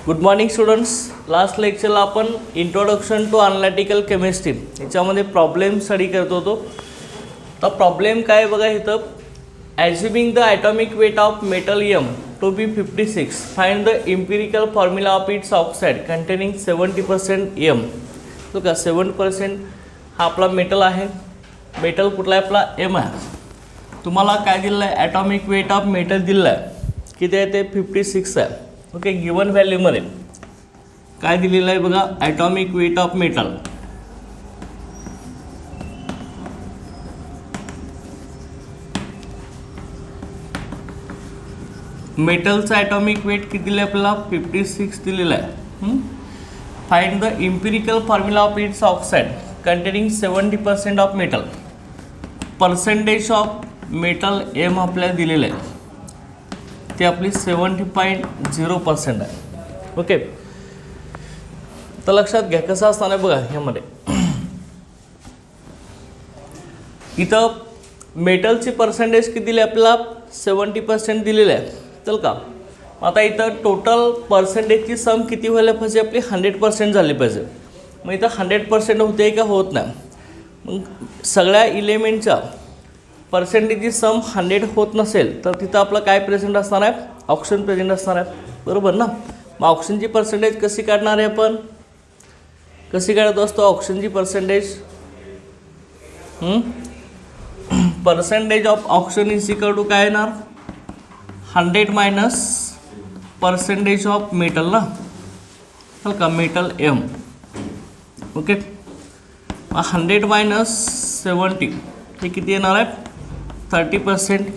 Good morning students. Last लेक्चरला आपण introduction to analytical chemistry याच्यामध्ये प्रॉब्लेम स्टडी करत होतो. तर प्रॉब्लेम काय बघा इथं, assuming the atomic weight of metal M to be 56, find the empirical formula of its oxide containing 70% M. तो का 70% हा आपला मेटल आहे. मेटल कुठला आहे आपला एम आहे. तुम्हाला काय दिलं आहे, ॲटॉमिक वेट ऑफ मेटल दिलं आहे, किती आहे ते 56 आहे. ओके, गिवन व्हॅल्यूमध्ये काय दिलेलं आहे बघा, ॲटॉमिक वेट ऑफ मेटल. मेटलचा ॲटॉमिक वेट किती दिलं आहे आपल्याला, 56 दिलेला आहे. Find the empirical formula of its oxide containing 70% of metal. Percentage of metal M आपल्याला दिलेलं आहे, ते आपली 70.0% आहे. ओके, तर लक्षात घ्या कसं असणार आहे बघा. ह्यामध्ये इथं मेटलची पर्सेंटेज किती दिली आपल्याला, 70% दिलेलं आहे. चल का, आता इथं टोटल पर्सेंटेजची सम किती व्हायला पाहिजे आपली, 100% झाली पाहिजे. मग इथं 100% होते का होत नाही. मग सगळ्या इलेमेंटच्या पर्सेंटेजची सम 100 होत नसेल तर तिथं आपलं काय प्रेझेंट असणार आहे, ऑक्सिजन प्रेझेंट असणार आहे. बरोबर ना. मग ऑक्सिजनची पर्सेंटेज कशी काढणार आहे आपण, कशी काढत असतो ऑक्सिजनची percentage. Percentage of oxygen is equal to काय येणार, 100 मायनस पर्सेंटेज ऑफ मेटल ना, चल का, मेटल एम. ओके, 100 मायनस 70 हे किती येणार आहे, 30%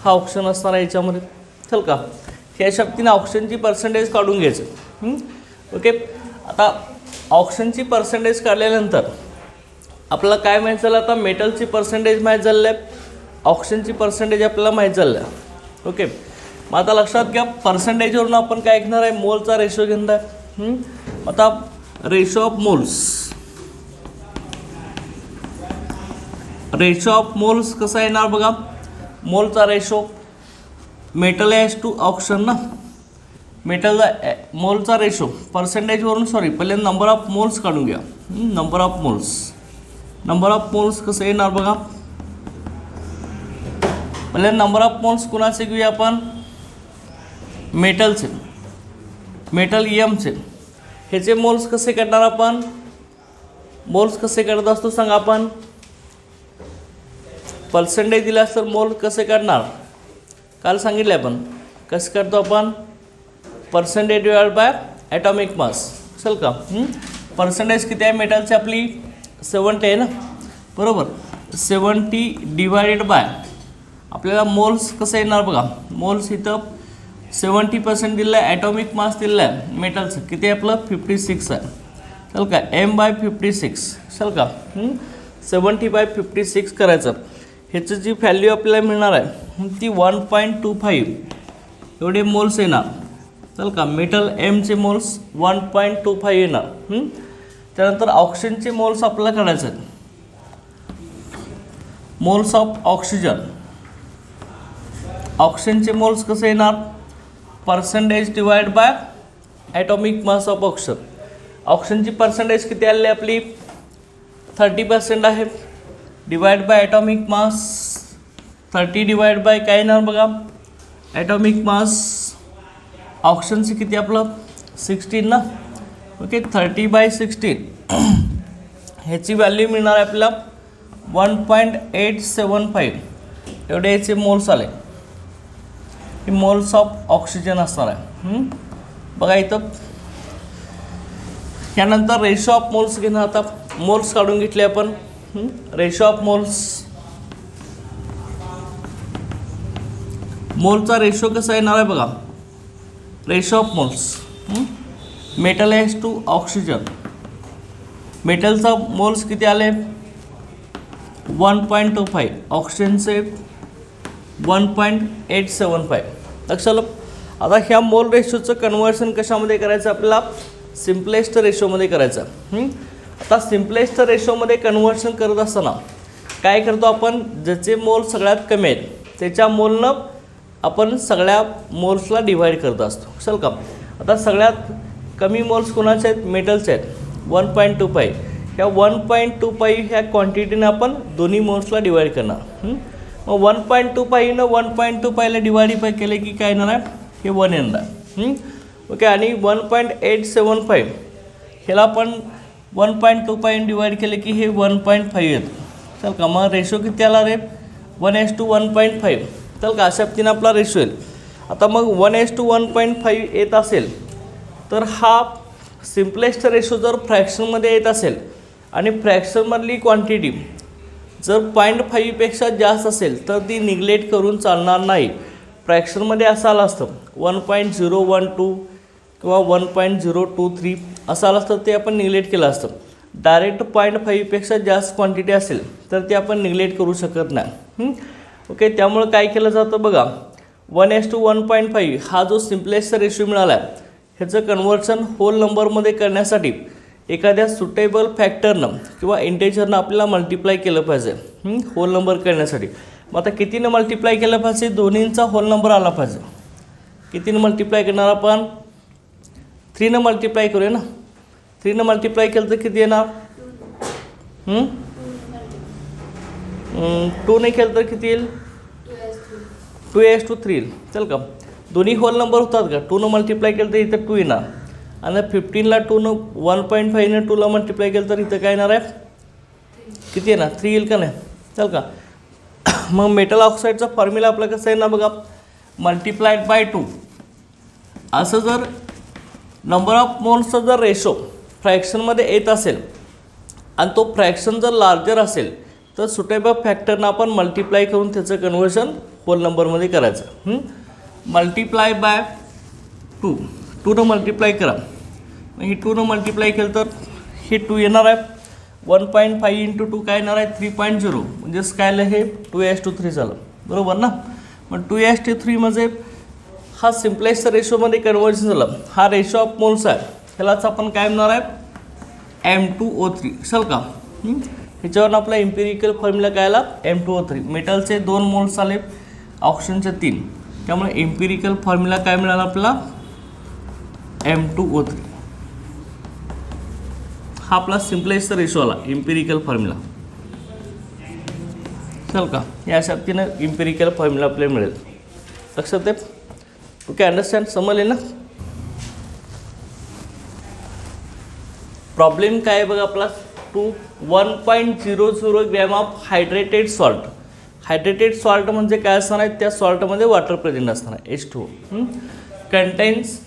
हा ऑक्सिजन असणार आहे याच्यामध्ये. चल का, ह्या शक्तीने ऑक्सिजनची पर्सेंटेज काढून घ्यायचं. ओके, आता ऑक्सिजनची पर्सेंटेज काढल्यानंतर आपल्याला काय माहीत झालं, आता मेटलची पर्सेंटेज माहीत झालेलं आहे, ऑक्सिजनची पर्सेंटेज आपल्याला माहीत झालं आहे. ओके, मग आता लक्षात घ्या, पर्सेंटेजवरून आपण काय घेणार आहे, मोलचा रेशो घेणार आहे. आता ratio of moles, ratio of moles कसा येणार बघा, मोलचा ratio metal S to oxygen ना, मेटलचा मोलचा रेशो पर्सेंटेजवरून, सॉरी पहिले नंबर ऑफ मोल्स काढून घ्या. Number of moles, number of moles कसं येणार बघा, पहिले नंबर ऑफ मोल्स कुणाचे घेऊया आपण, मेटलचे, मेटल एमचे. ह्याचे मोल्स कसे काढणार आपण, मोल्स कसे काढत असतो सांगा आपण, पर्सेंटेज दिल्यास तर मोल कसे काढणार, काल सांगितले आपण कसं काढतो आपण, पर्सेंटेज डिवाइड बाय ॲटॉमिक मास. चल का, पर्सेंटेज किती आहे मेटलची आपली 70 आहे ना, बरोबर. 70 डिवायडेड बाय आपल्याला मोल्स कसं येणार बघा, मोल्स इथं 70% दिलं आहे, ॲटॉमिक मास दिलं आहे मेटलचं किती आहे आपलं 56 आहे. चल का, m/56. चल का, 70/56 करायचं. ह्याचं जी व्हॅल्यू आपल्याला मिळणार आहे ती 1.25 एवढे मोल्स येणार. चल का, मेटल एमचे मोल्स 1.25 येणार. त्यानंतर ऑक्सिजनचे मोल्स आपल्याला काढायचे आहेत. मोल्स ऑफ ऑक्सिजन, ऑक्सिजनचे मोल्स कसे येणार, percentage divide by atomic mass of oxygen. ऑक्सिजनची पर्सेंटेज किती आली आपली 30% आहे, divide by atomic mass 30 divide by काय येणार बघा, ॲटॉमिक मास ऑक्सिजनचे किती आपलं 16 ना. ओके, 30/16 ह्याची व्हॅल्यू मिळणार आहे आपल्याला 1.875 एवढे याचे मोल्स आले. हे मोल्स ऑफ ऑक्सिजन असणार आहे. बघा इथं त्यानंतर रेशो ऑफ मोल्स घेणार. आता मोल्स काढून घेतले आपण. रेशो ऑफ मोल्स, मोलचा रेशो कसा येणार आहे बघा, ratio of moles metal S to oxygen. मेटलचा मोल्स किती आले 1.25, ऑक्सिजनचे 1.875. लक्षात. आता ह्या मोल रेशोचं कन्व्हर्शन कशामध्ये करायचं आपल्याला, सिम्पलेस्ट रेशोमध्ये करायचं. आता सिम्पलेस्ट रेशोमध्ये कन्व्हर्शन करत असताना काय करतो आपण, ज्याचे मोल सगळ्यात कमी आहेत त्याच्या मोलनं आपण सगळ्या मोल्सला डिवाइड करत असतो. चल का, आता सगळ्यात कमी मोल्स कोणाचे आहेत? मेटलचे आहेत, 1.25. ह्या 1.25 ह्या क्वांटिटीनं आपण दोन्ही मोल्सला डिवाईड करणार. मग 1.25 1.25ला डिवाइड केले की काय येणार आहे? हे 1 येणार. ओके, आणि 1.875 ह्याला आपण 1.25 डिवाइड केले की हे 1.5 येतं. चल का, मग रेशो किती आला रे? 1:1.5. चल का, अशा पद्धतीनं आपला रेशो येईल. आता मग 1:1.5 येत असेल तर हा सिम्पलेस्ट रेशो जर फ्रॅक्शनमध्ये येत असेल आणि फ्रॅक्शनमधली क्वांटिटी जर 0.5पेक्षा जास्त असेल तर ती निग्लेक्ट करून चालणार नाही. फ्रॅक्शनमध्ये असं आलं असतं 1.012 किंवा 1.023 असं आलं असतं, ते आपण निग्लेक्ट केलं असतं. डायरेक्ट 0.5पेक्षा जास्त क्वांटिटी असेल तर ते आपण निग्लेक्ट करू शकत नाही. ओके, त्यामुळं काय केलं जातं बघा, 1:1.5 हा जो सिम्पलेस्ट रेशो मिळाला आहे ह्याचं कन्व्हर्शन होल नंबरमध्ये करण्यासाठी एखाद्या सुटेबल फॅक्टरनं किंवा इंटेजरनं आपल्याला मल्टिप्लाय केलं पाहिजे होल नंबर करण्यासाठी. मग आता कितीनं मल्टिप्लाय केलं पाहिजे? दोन्हींचा होल नंबर आला पाहिजे. कितीनं मल्टिप्लाय करणार आपण? 3नं मल्टिप्लाय करूया ना. 3नं मल्टिप्लाय केलं तर किती येणार? 2ने केलं तर किती येईल? 2:3 येईल. चल का, दोन्ही होल नंबर होतात का? 2नं मल्टिप्लाय केलं तर इथं 2 येणार, आणि 15ला 2नं 1.5ने 2ला मल्टिप्लाय केलं तर इथं काय येणार आहे? किती येणार? 3 येईल का नाही? चल का, मग मेटल ऑक्साईडचा फॉर्म्युला आपला कसं आहे ना बघा, मल्टिप्लाइड बाय 2. असं जर नंबर ऑफ मोल्सचा जर रेशो फ्रॅक्शनमध्ये येत असेल आणि तो फ्रॅक्शन जर लार्जर असेल तर सुटेबल फॅक्टरनं आपण मल्टिप्लाय करून त्याचं कन्व्हर्शन होल नंबरमध्ये करायचं. मल्टिप्लाय बाय 2नं मल्टिप्लाय करा. मग ही 2नं मल्टिप्लाय केलं तर हे 2 येणार आहे. 1.5 × 2 काय येणार आहे? 3.0. म्हणजेच काय आलं हे? 2:3 झालं, बरोबर ना. मग 2:3 म्हणजे हा सिम्पलेस्ट रेशोमध्ये कन्व्हर्जन झालं. हा रेशो ऑफ मोल्स आहे, ह्यालाच आपण काय म्हणणार आहे? M2O3. चल का, ह्याच्यावरून आपला इम्पिरिकल फॉर्म्युला काय आला? M2O3. मेटलचे 2 मोल्स आले, ऑक्सिजनचे 3. त्यामुळे इम्पिरिकल फॉर्म्युला काय मिळाला आपला? M2O3. हा आपला सिम्पलेस्ट रेशो आला, इम्पिरिकल फॉर्म्युला. चल का, या शक्तीनं इम्पिरिकल फॉर्म्युला आपल्याला मिळेल. लक्षात आहे? Okay, understand? समजले ना? प्रॉब्लेम काय आहे बघा आपला, 1.00 gram of hydrated salt. Hydrated salt म्हणजे काय असणार आहे? त्या सॉल्टमध्ये वॉटर प्रेझेंट असणार आहे, H2O. Contains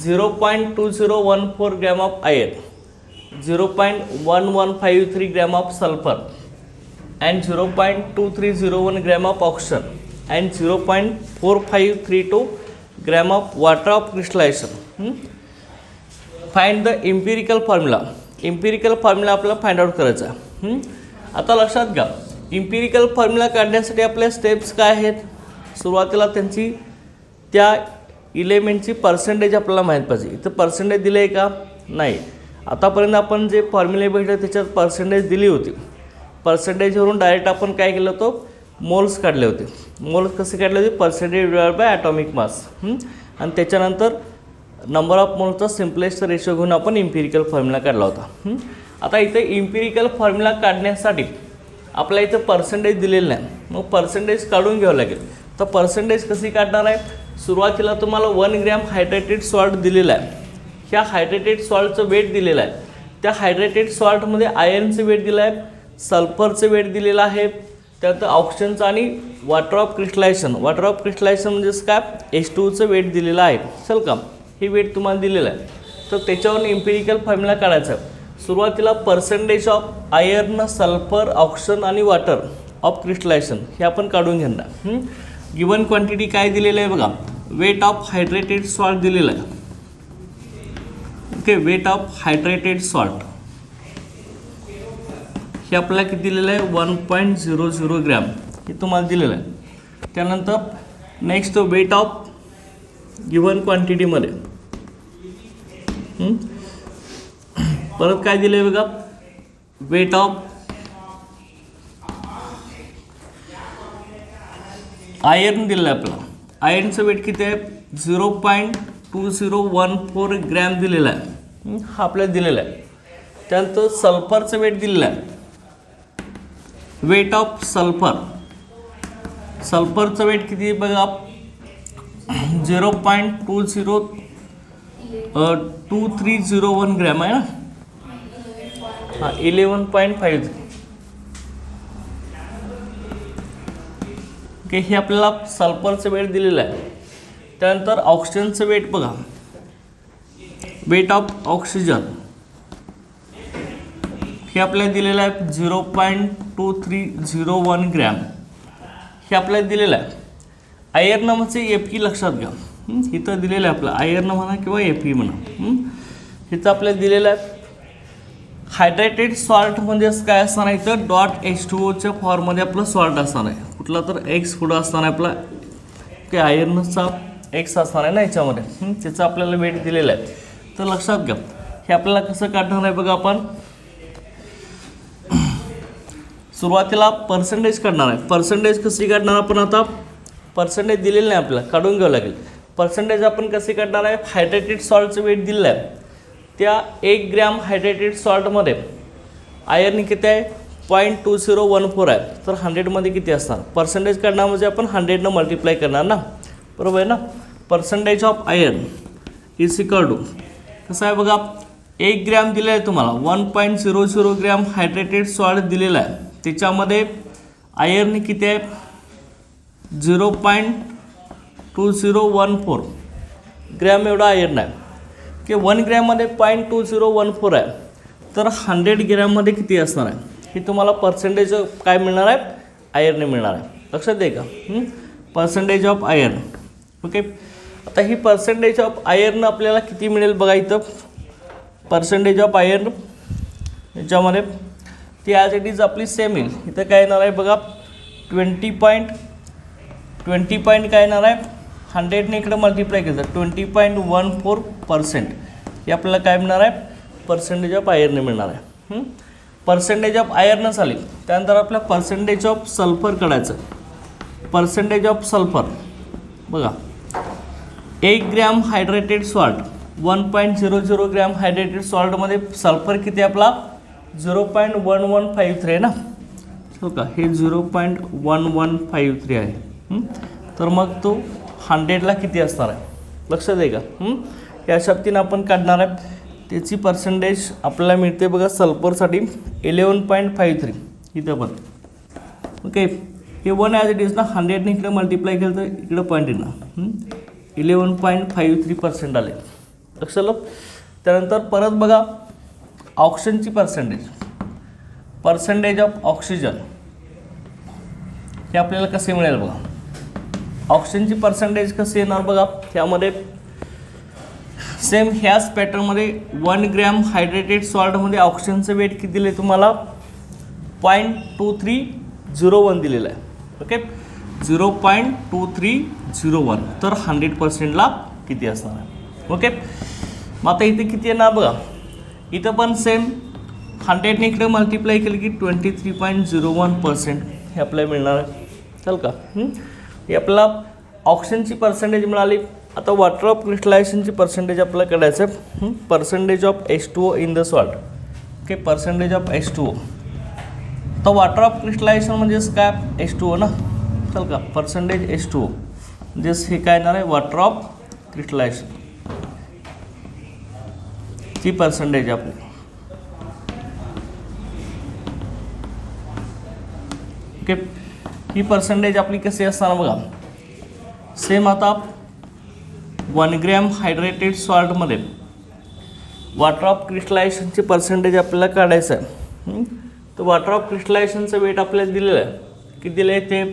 0.2014 gram of iron, 0.1153 gram of sulphur, and 0.2301 gram of oxygen and 0.4532 gram of water of crystallization. Find the empirical formula. Empirical formula आपल्याला find out करायचा आहे. आता लक्षात घ्या, इम्पिरिकल फॉर्म्युला काढण्यासाठी आपल्या स्टेप्स काय आहेत? सुरुवातीला त्यांची त्या इलेमेंटची पर्सेंटेज आपल्याला माहीत पाहिजे. इथं पर्सेंटेज दिले आहे का? नाही. आतापर्यंत आपण जे फॉर्म्युले बघितले त्याच्यात पर्सेंटेज दिली होती. पर्सेंटेजवरून डायरेक्ट आपण काय केलं होतं? मोल्स काढले होते. मोल्स कसे काढले होते? पर्सेंटेज डिवाइड बाय ॲटॉमिक मास. आणि त्याच्यानंतर नंबर ऑफ मोल्सचा सिम्पलेस्ट रेशो घेऊन आपण इम्पिरिकल फॉर्म्युला काढला होता. आता इथे इम्पिरिकल फॉर्म्युला काढण्यासाठी आपल्या इथं पर्सेंटेज दिलेलं नाही, मग पर्सेंटेज काढून घ्यावं लागेल. तर पर्सेंटेज कशी काढणार आहे? सुरुवातीला तुम्हाला 1 ग्रॅम हायड्रेटेड सॉल्ट दिलेला आहे. ह्या हायड्रेटेड सॉल्टचं वेट दिलेलं आहे. त्या हायड्रेटेड सॉल्टमध्ये आयर्नचं वेट दिलं आहे, सल्फरचं वेट दिलेलं आहे, त्यानंतर ऑक्सिजनचं आणि water of crystallization. Water of crystallization म्हणजेच काय? H2Oचं वेट दिलेलं आहे. चल का, हे वेट तुम्हाला दिलेलं आहे. तर त्याच्यावरून इम्पिरिकल फॉर्म्युला काढायचा आहे. सुरुवातीला percentage of iron, sulphur, oxygen आणि वॉटर ऑफ क्रिस्टलायझेशन हे आपण काढून घेणार. गिवन क्वांटिटी काय दिलेलं आहे बघा, वेट ऑफ हायड्रेटेड सॉल्ट दिलेलं आहे. Okay, weight of hydrated salt हे आपल्याला किती दिलेलं आहे? 1.00 ग्रॅम हे तुम्हाला दिलेलं आहे. त्यानंतर नेक्स्ट वेट ऑफ गिवन क्वांटिटीमध्ये परत काय दिलं आहे बघा, वेट ऑफ आयर्न दिलेलं आहे आपल्याला. आयर्नचं वेट किती आहे? 0.1 .2014 ग्रॅम दिलेला आहे, हा आपल्याला दिलेला आहे. त्यानंतर सल्फरचं वेट दिलेलं आहे, वेट ऑफ सल्फर. सल्फरचं वेट किती बघा, 0.2301 ग्रॅम आहे ना, हा 11.5. ओके, हे आपल्याला सल्फरचं वेट दिलेलं आहे. त्यानंतर ऑक्सिजनचं वेट बघा, वेट ऑफ ऑक्सिजन हे आपल्याला दिलेलं आहे 0.2301 ग्रॅम, हे आपल्याला दिलेलं आहे. आयर्न म्हणजे Fe लक्षात घ्या, इथं दिलेलं आहे आपलं आयर्न म्हणा किंवा Fe म्हणा, इथं आपल्याला दिलेलं आहे. हायड्रेटेड सॉल्ट म्हणजेच काय असणार आहे, इथं .H2O फॉर्ममध्ये आपलं सॉल्ट असणार आहे. कुठला तर एक्स पुढं असणार आहे आपला, की आयर्नचा एक्स असणार आहे ना याच्यामध्ये, त्याचं आपल्याला वेट दिलेलं आहे. तर लक्षात घ्या, हे आपल्याला कसं काढणार आहे बघा, आपण सुरुवातीला पर्सेंटेज काढणार आहे. पर्सेंटेज कशी काढणार आपण, आता पर्सेंटेज दिलेलं नाही आपल्याला, काढून घ्यावं लागेल. पर्सेंटेज आपण कशी काढणार आहे, हायड्रेटेड सॉल्टचं वेट दिलेलं आहे, त्या 1 ग्रॅम हायड्रेटेड सॉल्टमध्ये आयर्न किती आहे, 0.2014 आहे. तर 100मध्ये किती असणार, पर्सेंटेज काढणार म्हणजे आपण 100 मल्टिप्लाय करणार ना, बरोबर आहे ना. Percentage of iron is equal to कसं आहे बघा, 1 ग्रॅम दिलं आहे तुम्हाला, 1.00 ग्रॅम हायड्रेटेड सॉल्ट दिलेलं आहे, त्याच्यामध्ये आयर्न किती आहे, 0.2014 ग्रॅम एवढा आयर्न आहे, की 1 ग्रॅममध्ये 0.2014 आहे. तर 100 ग्रॅममध्ये किती असणार आहे, हे तुम्हाला पर्सेंटेज काय मिळणार आहे, आयर्न मिळणार आहे. लक्षात दे का, पर्सेंटेज ऑफ आयर्न. ओके, आता ही पर्सेंटेज ऑफ आयर्न आपल्याला किती मिळेल बघा, इथं पर्सेंटेज ऑफ आयर्न याच्यामध्ये ती ॲज इट इज आपली सेम येईल. इथं काय येणार आहे बघा, 20 पॉईंट काय येणार आहे, 100ने इकडे मल्टिप्लाय केलं तर 20.14% हे आपल्याला काय मिळणार आहे, पर्सेंटेज ऑफ आयर्न मिळणार आहे. पर्सेंटेज ऑफ आयर्न झाली, त्यानंतर आपल्याला पर्सेंटेज ऑफ सल्फर काढायचं. पर्सेंटेज ऑफ सल्फर बघा, 1 gram hydrated salt, 1.00 gram hydrated सॉल्टमध्ये सल्फर किती आपला 0.1153 आहे ना, हो का, हे 0.1153 आहे. तर मग तो 100ला किती असणार आहे, लक्षात आहे का. या शक्तीनं आपण काढणार आहे, त्याची पर्सेंटेज आपल्याला मिळते बघा सल्फरसाठी 11.53 इथं पण. ओके, हे 1 ॲज इट इज ना, 100ने इकडे मल्टिप्लाय केलं तर इकडं पॉईंट येणार, 11.53% आले, लक्षात आलं. त्यानंतर परत बघा ऑक्सिजनची पर्सेंटेज ऑफ ऑक्सिजन हे आपल्याला कसे मिळेल बघा. ऑक्सिजनची पर्सेंटेज कशी येणार बघा, त्यामध्ये सेम ह्याच पॅटर्नमध्ये 1 ग्रॅम हायड्रेटेड सॉल्टमध्ये ऑक्सिजनचं वेट किती दिलं आहे तुम्हाला, 0.2301 दिलेलं आहे. ओके, 0.2301, तर 100%ला किती असणार आहे. ओके, मग आता इथे किती येणार बघा, इथं पण सेम 100ने इकडे मल्टिप्लाय केलं की 23.01% हे आपल्याला मिळणार आहे. चल का, हे आपल्याला ऑक्सिजनची पर्सेंटेज मिळाली. आता वॉटर ऑफ क्रिस्टलायझेशनची पर्सेंटेज आपल्याला काढायचं आहे. Percentage of H2O in the salt. Okay, percentage of H2O. तर वॉटर ऑफ क्रिस्टलायझेशन म्हणजेच काय, H2O ना, चल का, पर्सेंटेज H2O म्हणजेच हे काय येणार आहे, वॉटर ऑफ क्रिस्टलायझेशन ची पर्सेंटेज आपली. ओके, ही पर्सेंटेज आपली कशी असणार बघा, सेम आता 1 ग्रॅम हायड्रेटेड सॉल्टमध्ये वॉटर ऑफ क्रिस्टलायझेशनची पर्सेंटेज आपल्याला काढायचं आहे. तर वॉटर ऑफ क्रिस्टलायझेशनचं वेट आपल्याला दिलेलं आहे, किती दिलं आहे ते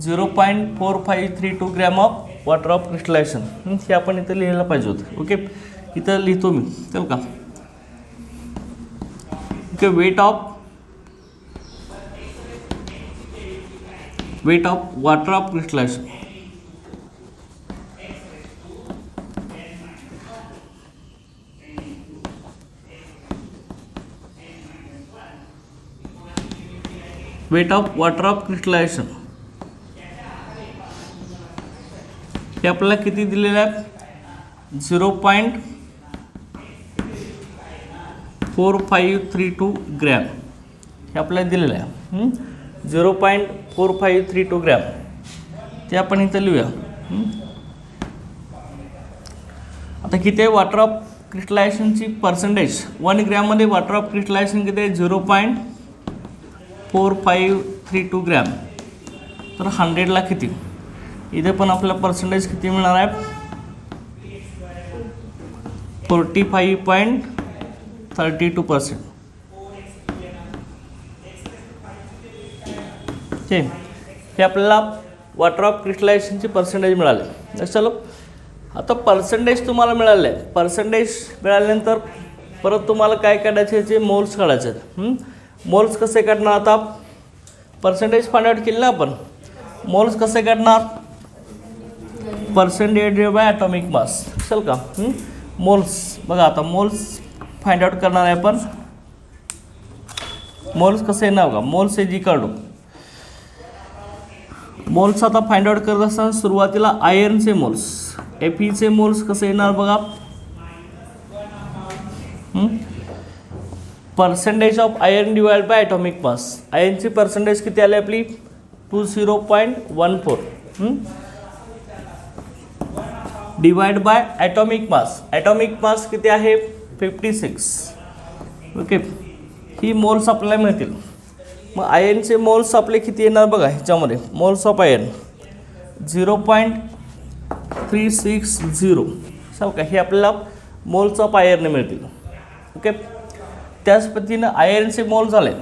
0.4532 gram of water of crystallization. हे आपण इथं लिहायला पाहिजे होतं. ओके, इथं लिहितो मी, चल का. Okay, weight of water of crystallization. Weight of water of crystallization हे आपल्याला किती दिलेलं आहे, 0.4532 ग्रॅम हे आपल्याला दिलेलं आहे. 0.4532 ग्रॅम ते आपण इथं लिहूया. आता किती आहे वॉटर ऑफ क्रिस्टलायझेशनची पर्सेंटेज 1 ग्रॅममध्ये वॉटर ऑफ क्रिस्टलायझेशन किती आहे 0.4532 ग्रॅम. तर 100ला किती इथे पण आपल्याला पर्सेंटेज किती मिळणार आहे 45.32%. ठीक हे आपल्याला वॉटर ऑफ क्रिस्टलायझेशनची पर्सेंटेज मिळाले. चलो आता पर्सेंटेज तुम्हाला मिळाले. पर्सेंटेज मिळाल्यानंतर परत तुम्हाला काय काढायचे याचे मोल्स काढायचे आहेत. मोल्स कसे काढणार आता पर्सेंटेज फाइंड आउट केली ना आपण. मोल्स कसे काढणार पर्सेंटेज डिवाइडेड बाय ॲटॉमिक मास चल का. मोल्स बघा आता मोल्स फाइंड आउट करणार आहे आपण. मोल्स कसे येणार बघा moles is equal two moles आता फाइंड आउट करत असताना सुरुवातीला आयर्नचे मोल्स Feचे मोल्स कसे येणार बघा percentage of iron divide by atomic mass. आयर्नची पर्सेंटेज किती आली आपली 20.14 divide by atomic mass. Atomic mass किती आहे 56. ओके ही मोल्स आपल्याला मिळतील. मग आयर्नचे मोल्स आपले किती येणार बघा ह्याच्यामध्ये मोल्स ऑफ आयर्न 0.360 चाल का हे आपल्याला मोल्स ऑफ आयर्न मिळतील. ओके त्याच पद्धतीनं आयर्नचे मोल झाले.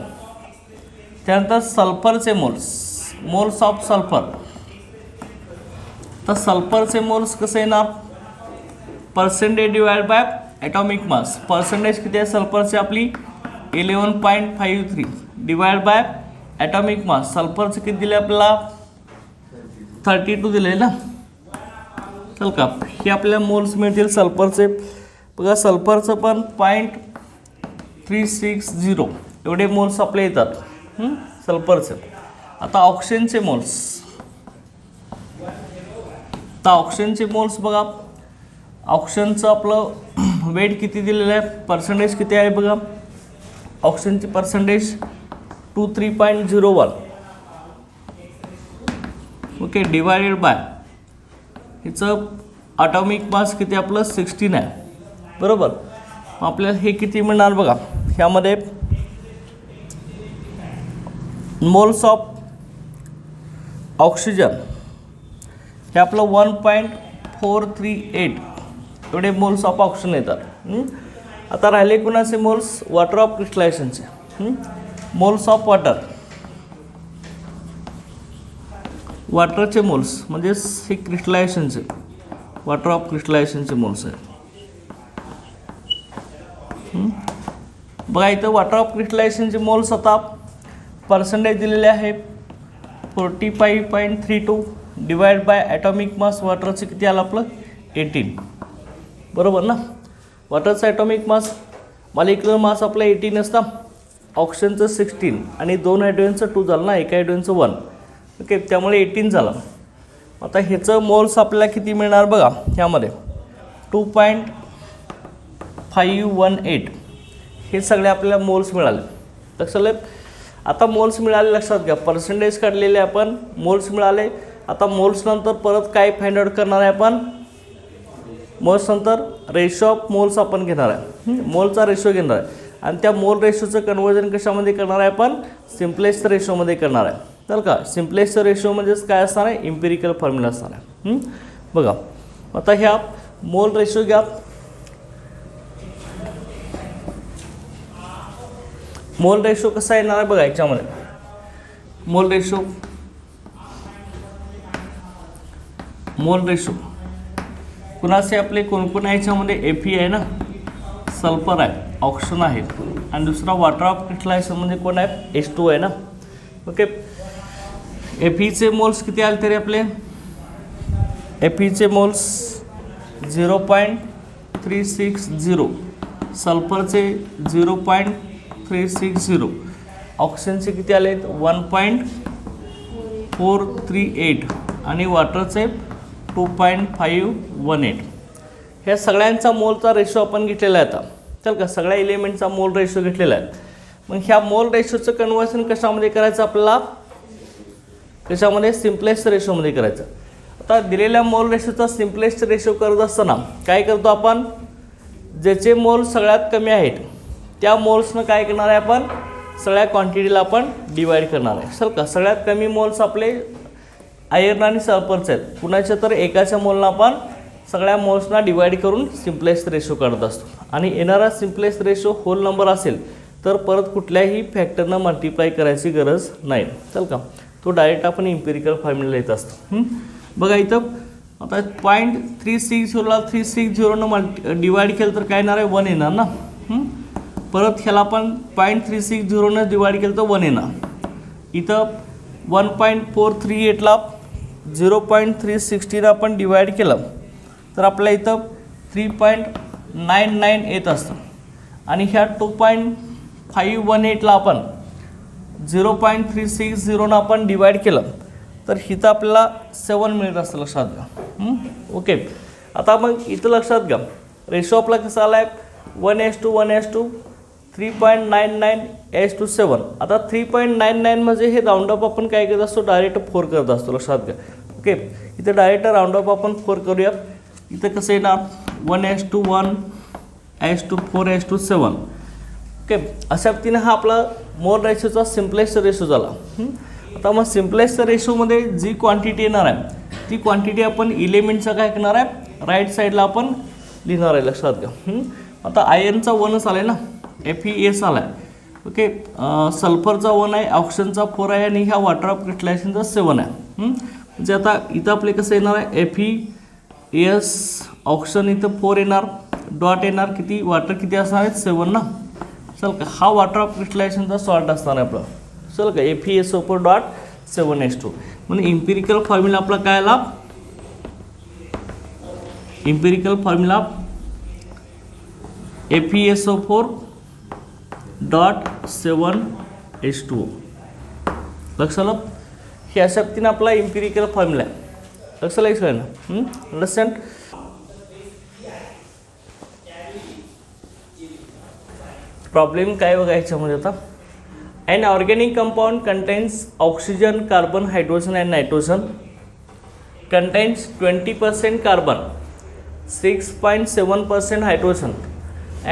त्यानंतर सल्फरचे मोल्स ऑफ सल्फर. तर सल्फरचे मोल्स कसे येणार percentage divide by atomic mass. Percentage किती आहे सल्फरची आपली 11.53 डिवाइड बाय ॲटॉमिक मास. सल्फरचे किती दिले आपल्याला 32 दिले ना चल का. हे आपल्याला मोल्स मिळतील सल्फरचे. बघा सल्फरचं पण 0.360 एवढे मोल्स आपले येतात सल्फरचे. आता ऑक्सिजनचे मोल्स. तर ऑक्सिजनचे मोल्स बघा ऑक्सिजनचं आपलं वेट किती दिलेलं आहे पर्सेंटेज किती आहे बघा. ऑक्सिजनची पर्सेंटेज 23.01 ओके डिवायडेड बाय हिचं ॲटॉमिक मास किती आपलं 16 आहे बरोबर. आपल्याला हे किती मिळणार बघा ह्यामध्ये मोल्स ऑफ ऑक्सिजन हे आपलं 1.438 एवढे मोल्स ऑफ ऑक्सिजन येतात. आता राहिले कुणाचे मोल्स वॉटर ऑफ क्रिस्टलायझेशनचे. मोल्स ऑफ वॉटरचे मोल्स म्हणजे हे क्रिस्टलायझेशनचे वॉटर ऑफ क्रिस्टलायझेशनचे मोल्स आहेत. बघा इथं वॉटर ऑफ क्रिस्टलायझेशनचे मोल्स आता पर्सेंटेज दिलेले आहे 45.32 डिवाइड बाय ॲटॉमिक मास. वॉटरचं किती आलं आपलं 18 बरोबर ना. वॉटरचं ॲटॉमिक मास मॉलिक्युलर मास आपलं 18 असतं. ऑक्सिजनचं 16 आणि 2 हायड्रोजनचं 2 झालं ना एका हायड्रोजनचं 1 ओके त्यामुळे 18 झालं. आता ह्याचं मोल्स आपल्याला किती मिळणार बघा ह्यामध्ये 2.518 हे सगळे आपल्याला मोल्स मिळाले. लक्षात आता मोल्स मिळाले लक्षात घ्या. पर्सेंटेज काढलेले आपण मोल्स मिळाले. आता मोल्स नंतर परत काय फाइंड आउट करणार आहे आपण मोल्स नंतर रेशो ऑफ मोल्स आपण घेणार आहे. मोलचा रेशो घेणार आहे आणि त्या मोल रेशोचं कन्वर्जन कशामध्ये करणार आहे आपण सिम्पलेस्ट रेशोमध्ये करणार आहे. तर का सिम्पलेस्ट रेशो म्हणजेच काय असणार आहे इम्पिरिकल फॉर्म्युला असणार आहे. बघा आता ह्या मोल रेशो घ्या. मोल रेशो कसा येणार आहे बघा याच्यामध्ये मोल रेशो कुणाचे आपले कोणकोण आहे याच्यामध्ये Fe आहे ना सल्फर आहे ऑक्सिजन आहे आणि दुसरा वॉटर ऑफ क्रिस्टलायझेशन म्हणजे कोण आहे H2 आहे ना. ओके Feचे मोल्स किती आले तरी आपले Feचे मोल्स 0.360 सल्फरचे 0.360 ऑक्सिजनचे किती आले 1.438 आणि वॉटरचे 2.518 ह्या सगळ्यांचा मोलचा रेशो आपण घेतलेला आहे आता, चल का, सगळ्या एलिमेंटचा मोल रेशो घेतलेला आहे. मग ह्या मोल रेशोचं कन्व्हर्शन कशामध्ये करायचं आपल्याला, कशामध्ये, सिम्पलेस्ट रेशोमध्ये करायचं. आता दिलेल्या मोल रेशोचा सिम्पलेस्ट रेशो करत असताना काय करतो आपण, ज्याचे मोल सगळ्यात कमी आहेत त्या मोल्सनं काय करणार आहे आपण, सगळ्या क्वांटिटीला आपण डिवाईड करणार आहे. चल का, सगळ्यात कमी मोल्स आपले आयर्न आणि सल्फरचे आहेत. कुणाच्या तर एकाच्या मोलनं आपण सगळ्या मोल्सना डिवाईड करून सिम्पलेस्ट रेशो काढत असतो. आणि येणारा सिम्पलेस्ट रेशो होल नंबर असेल तर परत कुठल्याही फॅक्टरनं मल्टिप्लाय करायची गरज नाही. चल का, तो डायरेक्ट आपण इम्पिरिकल फॉर्म्युला येत असतो. बघा इथं आता 0.360ला 360नं डिवाईड केलं तर काय येणार आहे, 1 येणार ना. परत ह्याला आपण 0.360नं डिवाईड केलं तर 1 येणार. इथं 1.438ला 0.360नं आपण डिवाईड केलं तर आपल्या इथं 3.99 येत असतं. आणि ह्या 2.518ला आपण 0.360नं आपण डिवाईड केलं तर इथं आपल्याला 7 मिळत असतं, लक्षात घ्या. ओके, आता मग इथं लक्षात घ्या रेशो आपला कसा आला आहे, 1:1:3.99:7. आता 3.99 म्हणजे हे राऊंडअप आपण काय करत असतो, डायरेक्ट 4 करत असतो, लक्षात घ्या. ओके, इथं डायरेक्ट राऊंडअप आपण 4 करूया. इथं कसं येणार, 1:1:4:7. ओके, अशा पद्धतीने हा आपला मोल रेशोचा सिम्पलेस्ट रेशो झाला. आता मग सिम्पलेस्ट रेशोमध्ये जी क्वांटिटी येणार आहे ती क्वांटिटी आपण इलेमेंटचा काय करणार आहे, राईट साईडला आपण लिहिणार आहे, लक्षात घ्या. आता आयर्नचा 1च आला आहे ना, FeS आला आहे. ओके, सल्फरचा 1 आहे, ऑक्सिजनचा 4 आहे आणि ह्या वॉटर ऑफ क्रिस्टलायझेशनचा 7 आहे. म्हणजे आता इथं आपले कसं येणार आहे, FeS ऑक्सिजन इथं 4 येणार, डॉट येणार, किती वॉटर किती असणार आहेत, 7 ना. चल का, हा वॉटर ऑफ क्रिस्टलायझेशनचा सॉल्ट असणार आहे आपला. चल का, FeSO4 डॉट 7H2. म्हणजे इम्पिरिकल फॉर्म्युला आपला काय आला, empirical formula FeSO4 dot 7H2. लक्षात आलं, हे अशा पद्धतीने आपला इम्पिरिकल फॉर्म्युला आहे. लक्षात आलं सगळ्यांना, अंडरस्टँड. प्रॉब्लेम काय बघा ह्याच्यामध्ये आता, an organic compound contains oxygen, carbon, hydrogen and nitrogen, contains 20% carbon, 6.7% hydrogen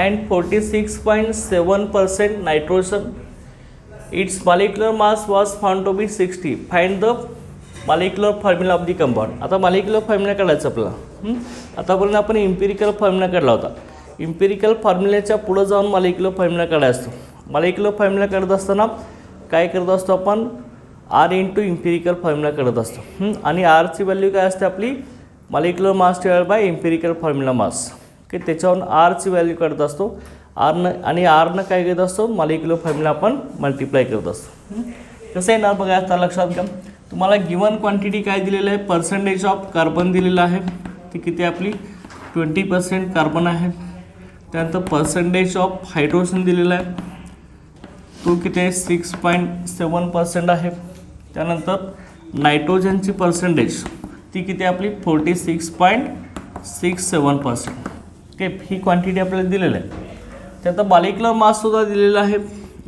and 46.7% nitrogen. Its molecular mass was found to be 60. Find the molecular formula of the compound. आता molecular formula काढायचा आपल्याला. आतापर्यंत आपण empirical formula काढला होता. Empirical फॉर्म्युल्याच्या पुढे जाऊन molecular formula काढायचा असतो. मॉलिक्युलर फॉर्म्युला काढत असताना काय करत असतो आपण, R इंटू इम्पिरिकल फॉर्म्युला काढत असतो. आणि Rची व्हॅल्यू काय असते आपली, molecular mass divide by empirical formula mass. Okay, त्याच्यावरून Rची व्हॅल्यू काढत असतो. Rनं काय करत असतो, मॉलिक्युलर फॉर्म्युला आपण मल्टिप्लाय करत असतो. कसं येणार बघा, आता लक्षात घ्या. तुम्हाला गिवन क्वांटिटी काय दिलेलं आहे, पर्सेंटेज ऑफ कार्बन दिलेलं आहे, ती किती आपली 20% कार्बन आहे. त्यानंतर पर्सेंटेज ऑफ हायड्रोजन दिलेला आहे, तो किती आहे 6.7% आहे. त्यानंतर नायट्रोजनची पर्सेंटेज ती किती आपली 46.67%. ओके, ही क्वांटिटी आपल्याला दिलेली आहे. त्यानंतर मॉलिक्युलर माससुद्धा दिलेला आहे.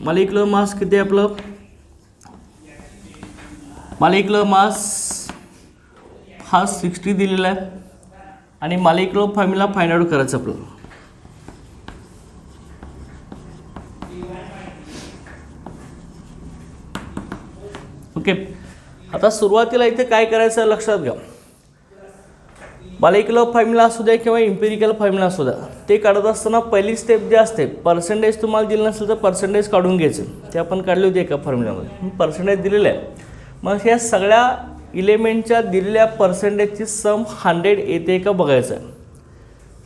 मॉलिक्युलर मास किती आहे आपलं, मॉलिक्युलर मास हा 60 दिलेला आहे. आणि मॉलिक्युलर फॉर्म्युला फाइंड आउट करायचं आपल्याला. ओके, आता सुरुवातीला इथे काय करायचं लक्षात घ्या. मॉलिक्युलर फॉर्म्युला असू द्या किंवा इम्पिरिकल फॉर्म्युला असू द्या, ते काढत असताना पहिली स्टेप जे असते, पर्सेंटेज तुम्हाला दिलं नसेल तर पर्सेंटेज काढून घ्यायचे. ते आपण काढली होती एका फॉर्म्युल्यामध्ये, पर्सेंटेज दिलेलं आहे. मग ह्या सगळ्या इलेमेंटच्या दिलेल्या पर्सेंटेजची सम 100 येते का बघायचं आहे.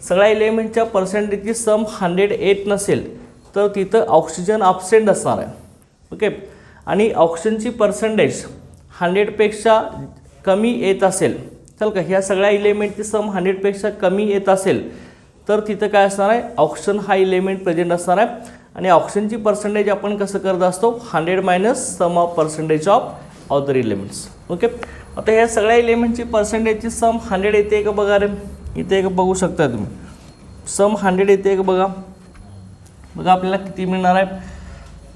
सगळ्या इलेमेंटच्या पर्सेंटेजची सम 100 येत नसेल तर तिथं ऑक्सिजन ॲब्सेंट असणार आहे. ओके, आणि ऑक्सिजनची पर्सेंटेज 100पेक्षा कमी येत असेल, चल का, ह्या सगळ्या इलेमेंटची सम 100पेक्षा कमी येत असेल तर तिथं काय असणार आहे, ऑक्सिजन हा इलेमेंट प्रेझेंट असणार आहे. आणि ऑक्सिजनची पर्सेंटेज आपण कसं करत असतो, 100 minus sum of percentage of other elements. Okay, आता ह्या सगळ्या इलेमेंटची पर्सेंटेजची सम 100 येते का बघा रे, इथे एक बघू शकता तुम्ही. सम 100 येते का बघा. बघा आपल्याला किती मिळणार आहे.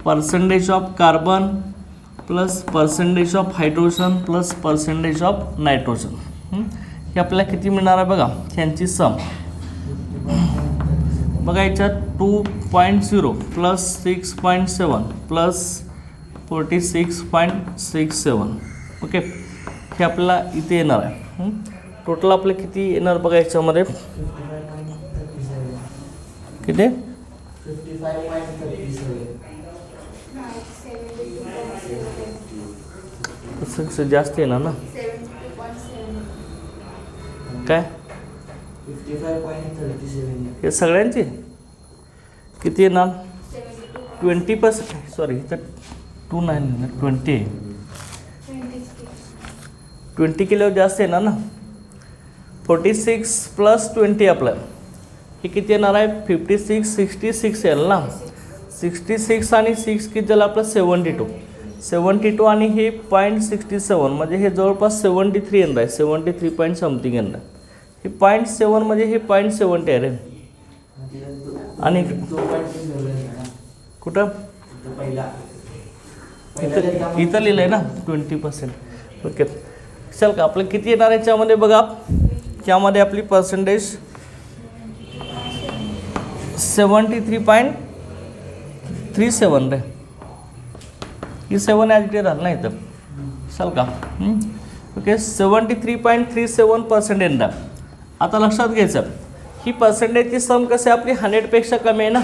Percentage of carbon plus percentage of hydrogen plus percentage of nitrogen. हे आपल्याला किती मिळणार आहे बघा. ह्यांची सम बघा याच्यात 2.0 प्लस 6.7 प्लस 46.67. ओके, हे आपल्याला इथे येणार आहे. टोटल आपलं किती येणार बघा याच्यामध्ये. किती 55.37 जास्त येणार ना. काय 55.37 हे सगळ्यांची किती येणार. 20%. सॉरी तर 20 किलो जास्त येणार ना. 46 प्लस 20 आपलं हे किती येणार आहे. 66 येईल ना. 66 आणि 6 किती झालं आपलं 72 आणि हे 0.67 म्हणजे हे जवळपास 73 येणार आहे. 73 पॉईंट समथिंग येणार आहे. हे 0.7 म्हणजे हे 0.70 आहे रे. आणि कुठं इथं लिहिलं आहे ना 20%. ओके, चल का आपलं किती येणार आहे याच्यामध्ये बघा. त्यामध्ये आपली percentage 73.37 ray. He 7 as it राहिलं नाही तर चल का. ओके, 73.37% येणार. आता लक्षात घ्यायचं ही पर्सेंटेजची सम कशी आपली 100पेक्षा कमी आहे ना.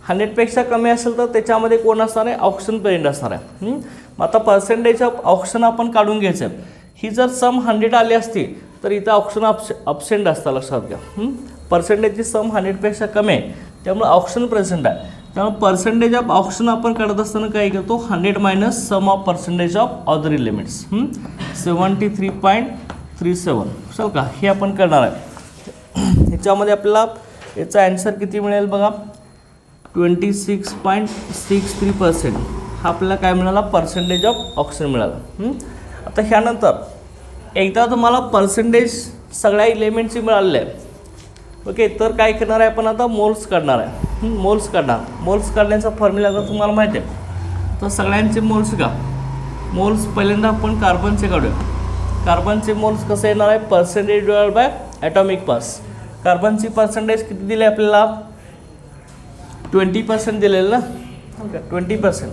100पेक्षा कमी असेल तर त्याच्यामध्ये कोण असणार आहे. ऑप्शन पेरेंट असणार आहे. मग आता पर्सेंटेज ऑफ ऑप्शन आपण काढून घ्यायचं. ही जर सम 100 आली असती तर इथं ऑप्शन अब्सेंट असतं. लक्षात घ्या. पर्सेंटेजची सम 100पेक्षा कमी आहे त्यामुळे ऑप्शन प्रेझेंट आहे. त्यामुळे पर्सेंटेज ऑफ ऑप्शन आपण काढत असताना काय करतो 100 minus sum of percentage of other elements 73.37. चल का हे आपण करणार आहे. ह्याच्यामध्ये आपल्याला याचा ॲन्सर किती मिळेल बघा. 26.63% हा आपल्याला काय मिळाला पर्सेंटेज ऑफ ऑक्सिजन मिळाला. आता ह्यानंतर एकदा तुम्हाला पर्सेंटेज सगळ्या एलिमेंटची मिळालेली आहे. ओके, तर काय करणार आहे आपण आता मोल्स काढणार आहे. मोल्स काढण्याचा फॉर्म्युला जर तुम्हाला माहिती आहे तर सगळ्यांचे मोल्स का मोल्स पहिल्यांदा आपण कार्बनचे काढूया. कार्बनचे मोल्स कसं येणार आहे percentage divide by atomic mass. कार्बनची पर्सेंटेज किती दिली आपल्याला 20% दिलेलं ना. Okay, 20%.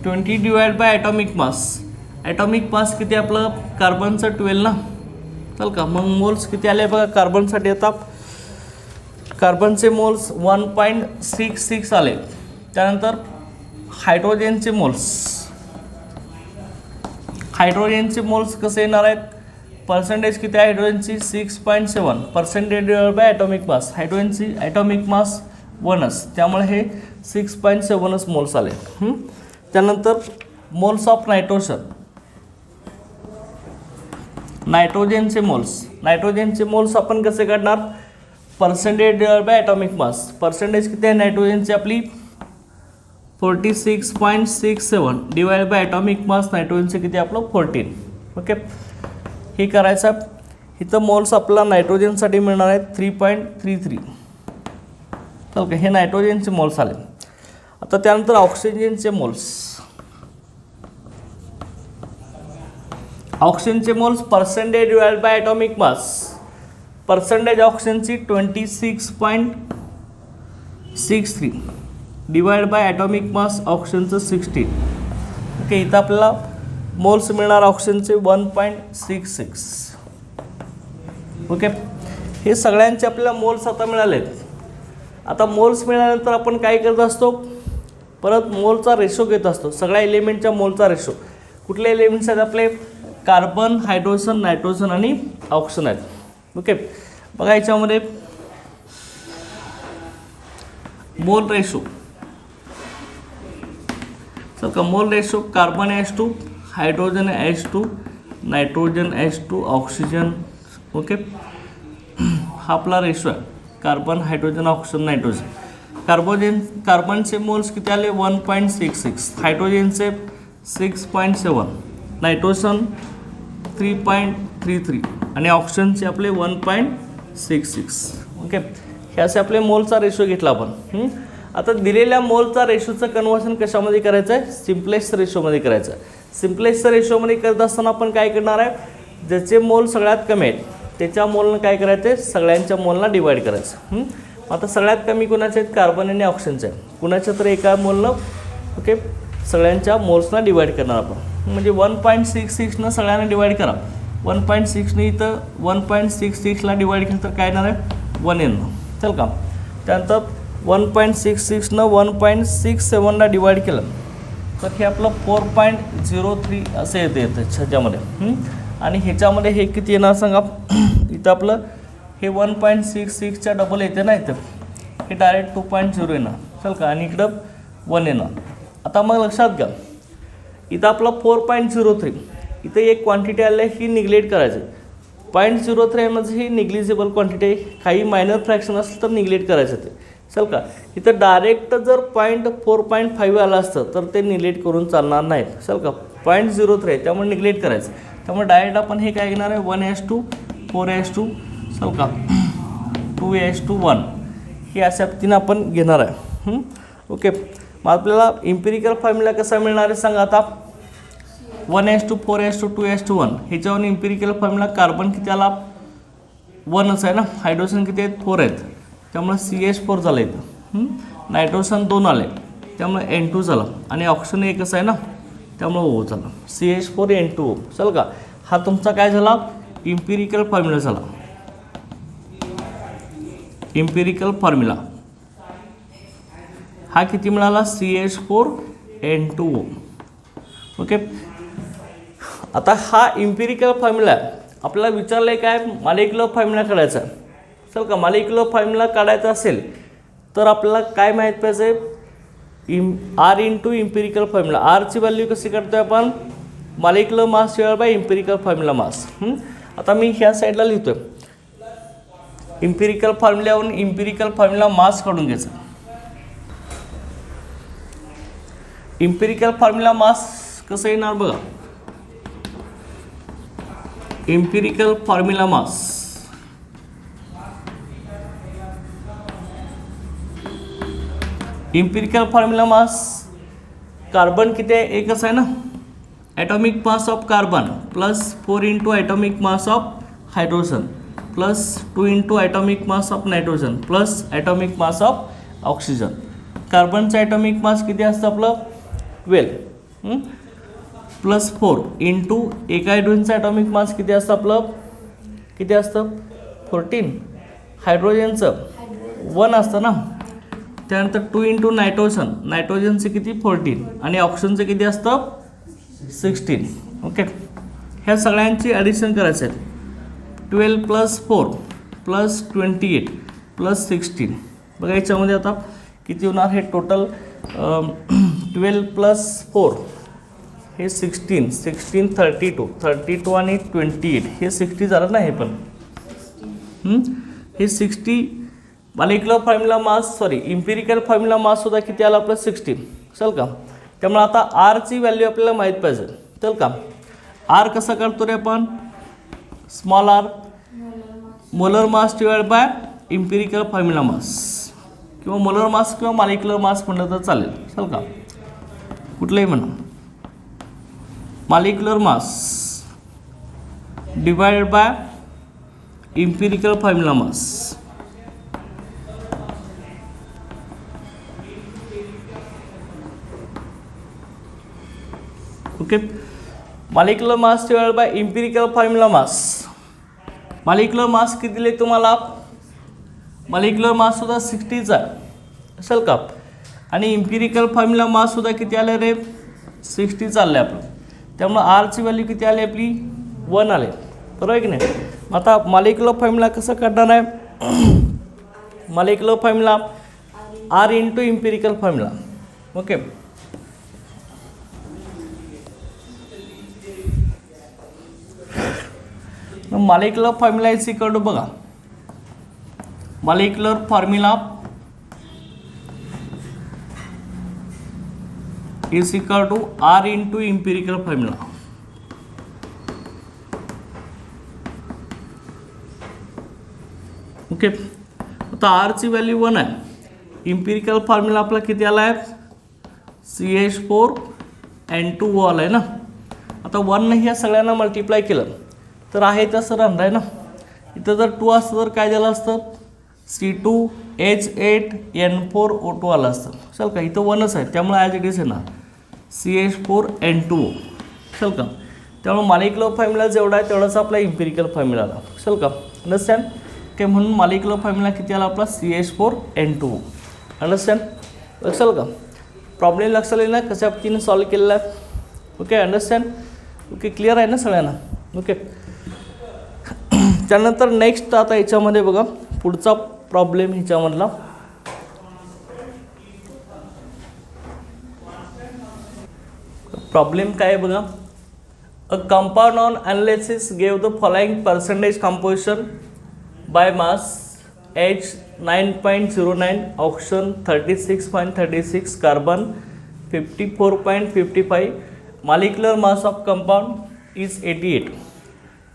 20 divide by atomic mass. Atomic mass किती आपलं कार्बनचं 12 ना. चल का मग मोल्स किती आले बघा कार्बनसाठी. आता कार्बनचे मोल्स 1.66 आले. त्यानंतर हायड्रोजनचे मोल्स कसे येणार आहेत. पर्सेंटेज किती आहे हायड्रोजनची 6.7. Percentage divide by atomic mass. हायड्रोजनची ॲटॉमिक मास 1च त्यामुळे हे 6.7च मोल्स आले. त्यानंतर मोल्स ऑफ नायट्रोजनचे मोल्स आपण कसे काढणार. Percentage divide by atomic mass. Percentage किती आहे नायट्रोजनची आपली 46.67 डिवाइड बाय ॲटॉमिक मास नायट्रोजनचे किती आपलं 14. ओके, हे करायचं. इथं मोल्स आपला नायट्रोजनसाठी मिळणार आहेत 3.33. चल का हे नायट्रोजनचे मोल्स आले. आता त्यानंतर ऑक्सिजनचे moles percentage divide by atomic mass. Percentage ऑक्सिजनची 26.63 डिवाइड बाय ॲटॉमिक मास ऑक्सिजनचं 16. ओके, इथं आपल्याला मोल्स मिळणार ऑक्सिजनचे 1.66. ओके, हे सगळ्यांचे आपल्याला मोल्स आता मिळालेत. आता मोल्स मिळाल्यानंतर आपण काय करत असतो परत मोलचा रेशो घेत असतो. सगळ्या एलिमेंटच्या मोलचा रेशो. कुठले एलिमेंट्स आहेत आपले कार्बन, हायड्रोजन, नायट्रोजन आणि ऑक्सिजन आहेत. ओके, बघा याच्यामध्ये मोल रेशो. सर का mole ratio carbon H2, hydrogen H2, nitrogen H2, oxygen. Okay, हा आपला रेशो आहे कार्बन, हायड्रोजन, ऑक्सिजन, नायट्रोजन. कार्बनचे मोल्स किती आले 1.66, हायड्रोजनचे 6.7, नायट्रोजन 3.33 आणि ऑक्सिजनचे आपले 1.66. ओके, हे असे आपले मोलचा रेशो घेतला आपण. आता दिलेल्या मोलचा रेशोचं कन्व्हर्शन कशामध्ये करायचं आहे? सिम्पलेस्ट रेशोमध्ये करायचं आहे. सिम्पलेस्ट रेशोमध्ये करत असताना आपण काय करणार आहे? ज्याचे मोल सगळ्यात कमी आहेत त्याच्या मोलनं काय करायचं आहे? सगळ्यांच्या मोलना डिवाईड करायचं. आता सगळ्यात कमी कुणाचे आहेत? कार्बन आणि ऑक्सिजनचे आहे. कुणाच्या तर एका मोलनं ओके सगळ्यांच्या मोल्सना डिवाईड करणार आपण. म्हणजे 1.66नं सगळ्यांना डिवाईड करा. 1.6ने इथं 1.66ला डिवाईड केलं तर काय येणार आहे? 1 येणार. चल का. त्यानंतर 1.66नं 1.67ला डिवाईड केलं तर हे आपलं 4.03 असं येतं ह्याच्यामध्ये. आणि ह्याच्यामध्ये हे किती येणार सांगा? इथं आपलं हे 1.66च्या डबल येते ना इथं. हे डायरेक्ट 2.0 येणार. चल का. आणि इकडं 1 येणार. आता मग लक्षात घ्या इथं आपलं 4.03 इथं एक क्वांटिटी आली आहे ही निग्लेक्ट करायची. 0.03 म्हणजे ही निग्लिजिबल क्वांटिटी आहे. काही मायनर फ्रॅक्शन असलं तर निग्लेक्ट करायचं ते. चल का. इथं डायरेक्ट जर 4.5 आलं असतं तर ते निग्लेक्ट करून चालणार नाहीत. चल का. 0.03 आहे त्यामुळे निग्लेक्ट करायचं. त्यामुळे डायरेक्ट आपण हे काय घेणार आहे? 1:4 चल का 2:1 हे अशा पद्धतीनं आपण घेणार आहे. ओके. मग आपल्याला इम्पिरिकल फॉर्म्युला कसा मिळणार आहे सांगा आता? 1:4 2:1 ह्याच्यावरून इम्पिरिकल फॉर्म्युला कार्बन किती आला? 1च आहे ना. हायड्रोजन किती आहेत? 4 आहेत. त्यामुळे CH4 झालं इथं. नायट्रोजन 2 आले त्यामुळे N2 झालं. आणि ऑक्सिजन एकच आहे ना त्यामुळे O झालं. CH4N2O. चल का. हा तुमचा काय झाला? इम्पिरिकल फॉर्म्युला झाला. इम्पिरिकल फॉर्म्युला हा किती मिळाला? CH4N2O. ओके. आता हा इम्पिरिकल फॉर्म्युला आपल्याला विचारलं आहे काय? मॉलिक्युलर फॉर्म्युला काढायचा. चल का. मॉलिक्युलर फॉर्म्युला काढायचा असेल तर आपल्याला काय माहीत पाहिजे? R into empirical formula. आरची व्हॅल्यू कशी काढतोय आपण? Molecular mass divide by empirical formula mass. आता मी ह्या साईडला लिहितोय. इम्पिरिकल फॉर्म्युल्यावरून इम्पिरिकल फॉर्म्युला मास काढून घ्यायचा. इम्पिरिकल फॉर्म्युला मास कसं येणार बघा. इम्पिरिकल फॉर्म्युला मास कार्बन किती आहे? एकच आहे ना. Atomic mass of carbon plus 4 into atomic mass of hydrogen plus 2 into atomic mass of nitrogen plus atomic mass of oxygen. कार्बनचं ॲटॉमिक मास किती असतं आपलं? 12 प्लस 4 इंटू एका हायड्रोजनचं ॲटॉमिक मास किती असतं आपलं? किती असतं? 14. हायड्रोजनचं 1 असतं ना. त्यानंतर 2 इंटू नायट्रोजनचं किती? 14. आणि ऑक्सिजनचं किती असतं? 16. ओके. ह्या सगळ्यांची ॲडिशन करायचं आहे. 12 प्लस 4 प्लस 28 प्लस 16. बघा याच्यामध्ये आता किती होणार? हे टोटल 12 प्लस 4 हे 16 32 आणि 28 हे 60 झालं ना. हे पण हे 60 molecular formula mass empirical formula मास सुद्धा किती आला आपलं? 60. चल का. त्यामुळे आता आरची व्हॅल्यू आपल्याला माहीत पाहिजे. चल का. आर कसा करतो रे आपण? Small R molar mass divide by empirical formula mass किंवा मोलर मास किंवा मॉलिक्युलर मास म्हटलं तर चालेल. चल का. कुठलंही म्हणा. Molecular mass divided by empirical formula mass. Okay. Molecular mass divided by empirical formula mass. Molecular mass किती दिले तुम्हाला? मॉलिक्युलर मास सुद्धा 60चा असेल का. आणि इम्पिरिकल फॉर्म्युला मास सुद्धा किती आले रे? 60 चाललं आहे आपलं. त्यामुळं आरची व्हॅल्यू किती आली आपली? 1 आले. बरोबर आहे की नाही. आता मॉलिक्युलर फॉर्म्युला कसं काढणार आहे? Molecular formula R into empirical formula. Okay. Molecular formula is equal to बघा. Molecular formula is equal to R into empirical formula. Okay. आता आता आरची व्हॅल्यू 1 आहे. इम्पिरिकल फॉर्म्युला आपला किती आला आहे, CH4N2O आला आहे ना. आता 1 ह्या सगळ्यांना मल्टिप्लाय केलं तर आहे तसं राहणार आहे ना. इथं जर 2 असतं तर काय झालं असतं, C2H8N4O2 आलं असतं. चल का, इथं 1च आहे त्यामुळे ॲज इट इज आहे ना CH4N2O. चल का, त्यामुळे मॉलिक्युलर फॉर्म्युला जेवढा आहे तेवढाच आपला इम्पिरिकल फॉर्म्युला आला. चल का, अंडरस्टँड काय, म्हणून मॉलिक्युलर फॉर्म्युला किती आला आपला CH4N2O. अंडरस्टँड, लक्षात का, प्रॉब्लेम लक्षात येईल ना कशा पद्धतीने सॉल्व केलेला आहे. ओके, अंडरस्टँड, ओके, क्लिअर आहे ना सगळ्यांना. ओके, त्यानंतर नेक्स्ट आता याच्यामध्ये बघा पुढचा प्रॉब्लेम ह्याच्यामधला प्रॉब्लेम काय आहे बघा. A compound on analysis gave the following percentage composition by mass H 9.09, oxygen 36.36, carbon 54.55, molecular mass of compound is 88.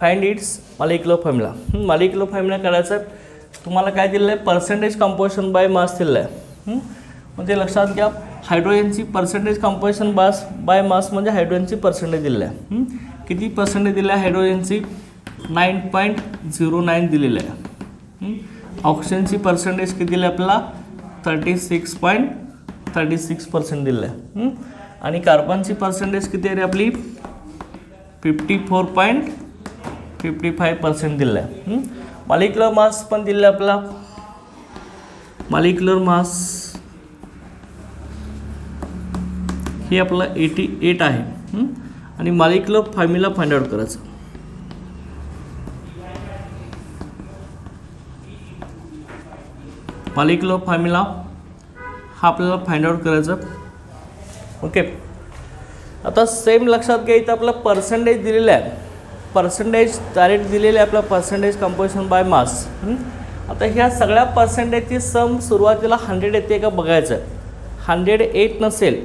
Find its molecular formula. Molecular formula करायचं आहे. तुम्हाला काय दिलेलं आहे, पर्सेंटेज कंपोजिशन बाय मास दिलेलं आहे. म्हणजे लक्षात घ्या, हायड्रोजनची पर्सेंटेज कंपोजिशन बाय मास म्हणजे हायड्रोजनची पर्सेंटेज दिलेलं आहे. किती पर्सेंटेज दिलं आहे हायड्रोजनची, 9.09 दिलेलं आहे. ऑक्सिजनची पर्सेंटेज किती दिली आपल्याला, 36.36% दिलेलं आहे. आणि कार्बनची पर्सेंटेज किती आहे आपली, 54.55% दिलेलं आहे. मॉलिक्युलर मास पण दिलेलं आहे आपला. मॉलिक्युलर मास हे आपलं 88 आहे. आणि मॉलिक्युलर फॉर्म्युला फाइंड आउट करायचं. मॉलिक्युलर फॉर्म्युला हा आपल्याला फाइंड आउट करायचा. ओके, आता सेम लक्षात घ्या, इथं आपला पर्सेंटेज दिलेलं आहे. पर्सेंटेज डायरेक्ट दिलेलं आहे आपला, पर्सेंटेज कंपोजिशन बाय मास. आता ह्या सगळ्या पर्सेंटेजची सम सुरुवातीला 100 येते का बघायचं आहे. 100 येत नसेल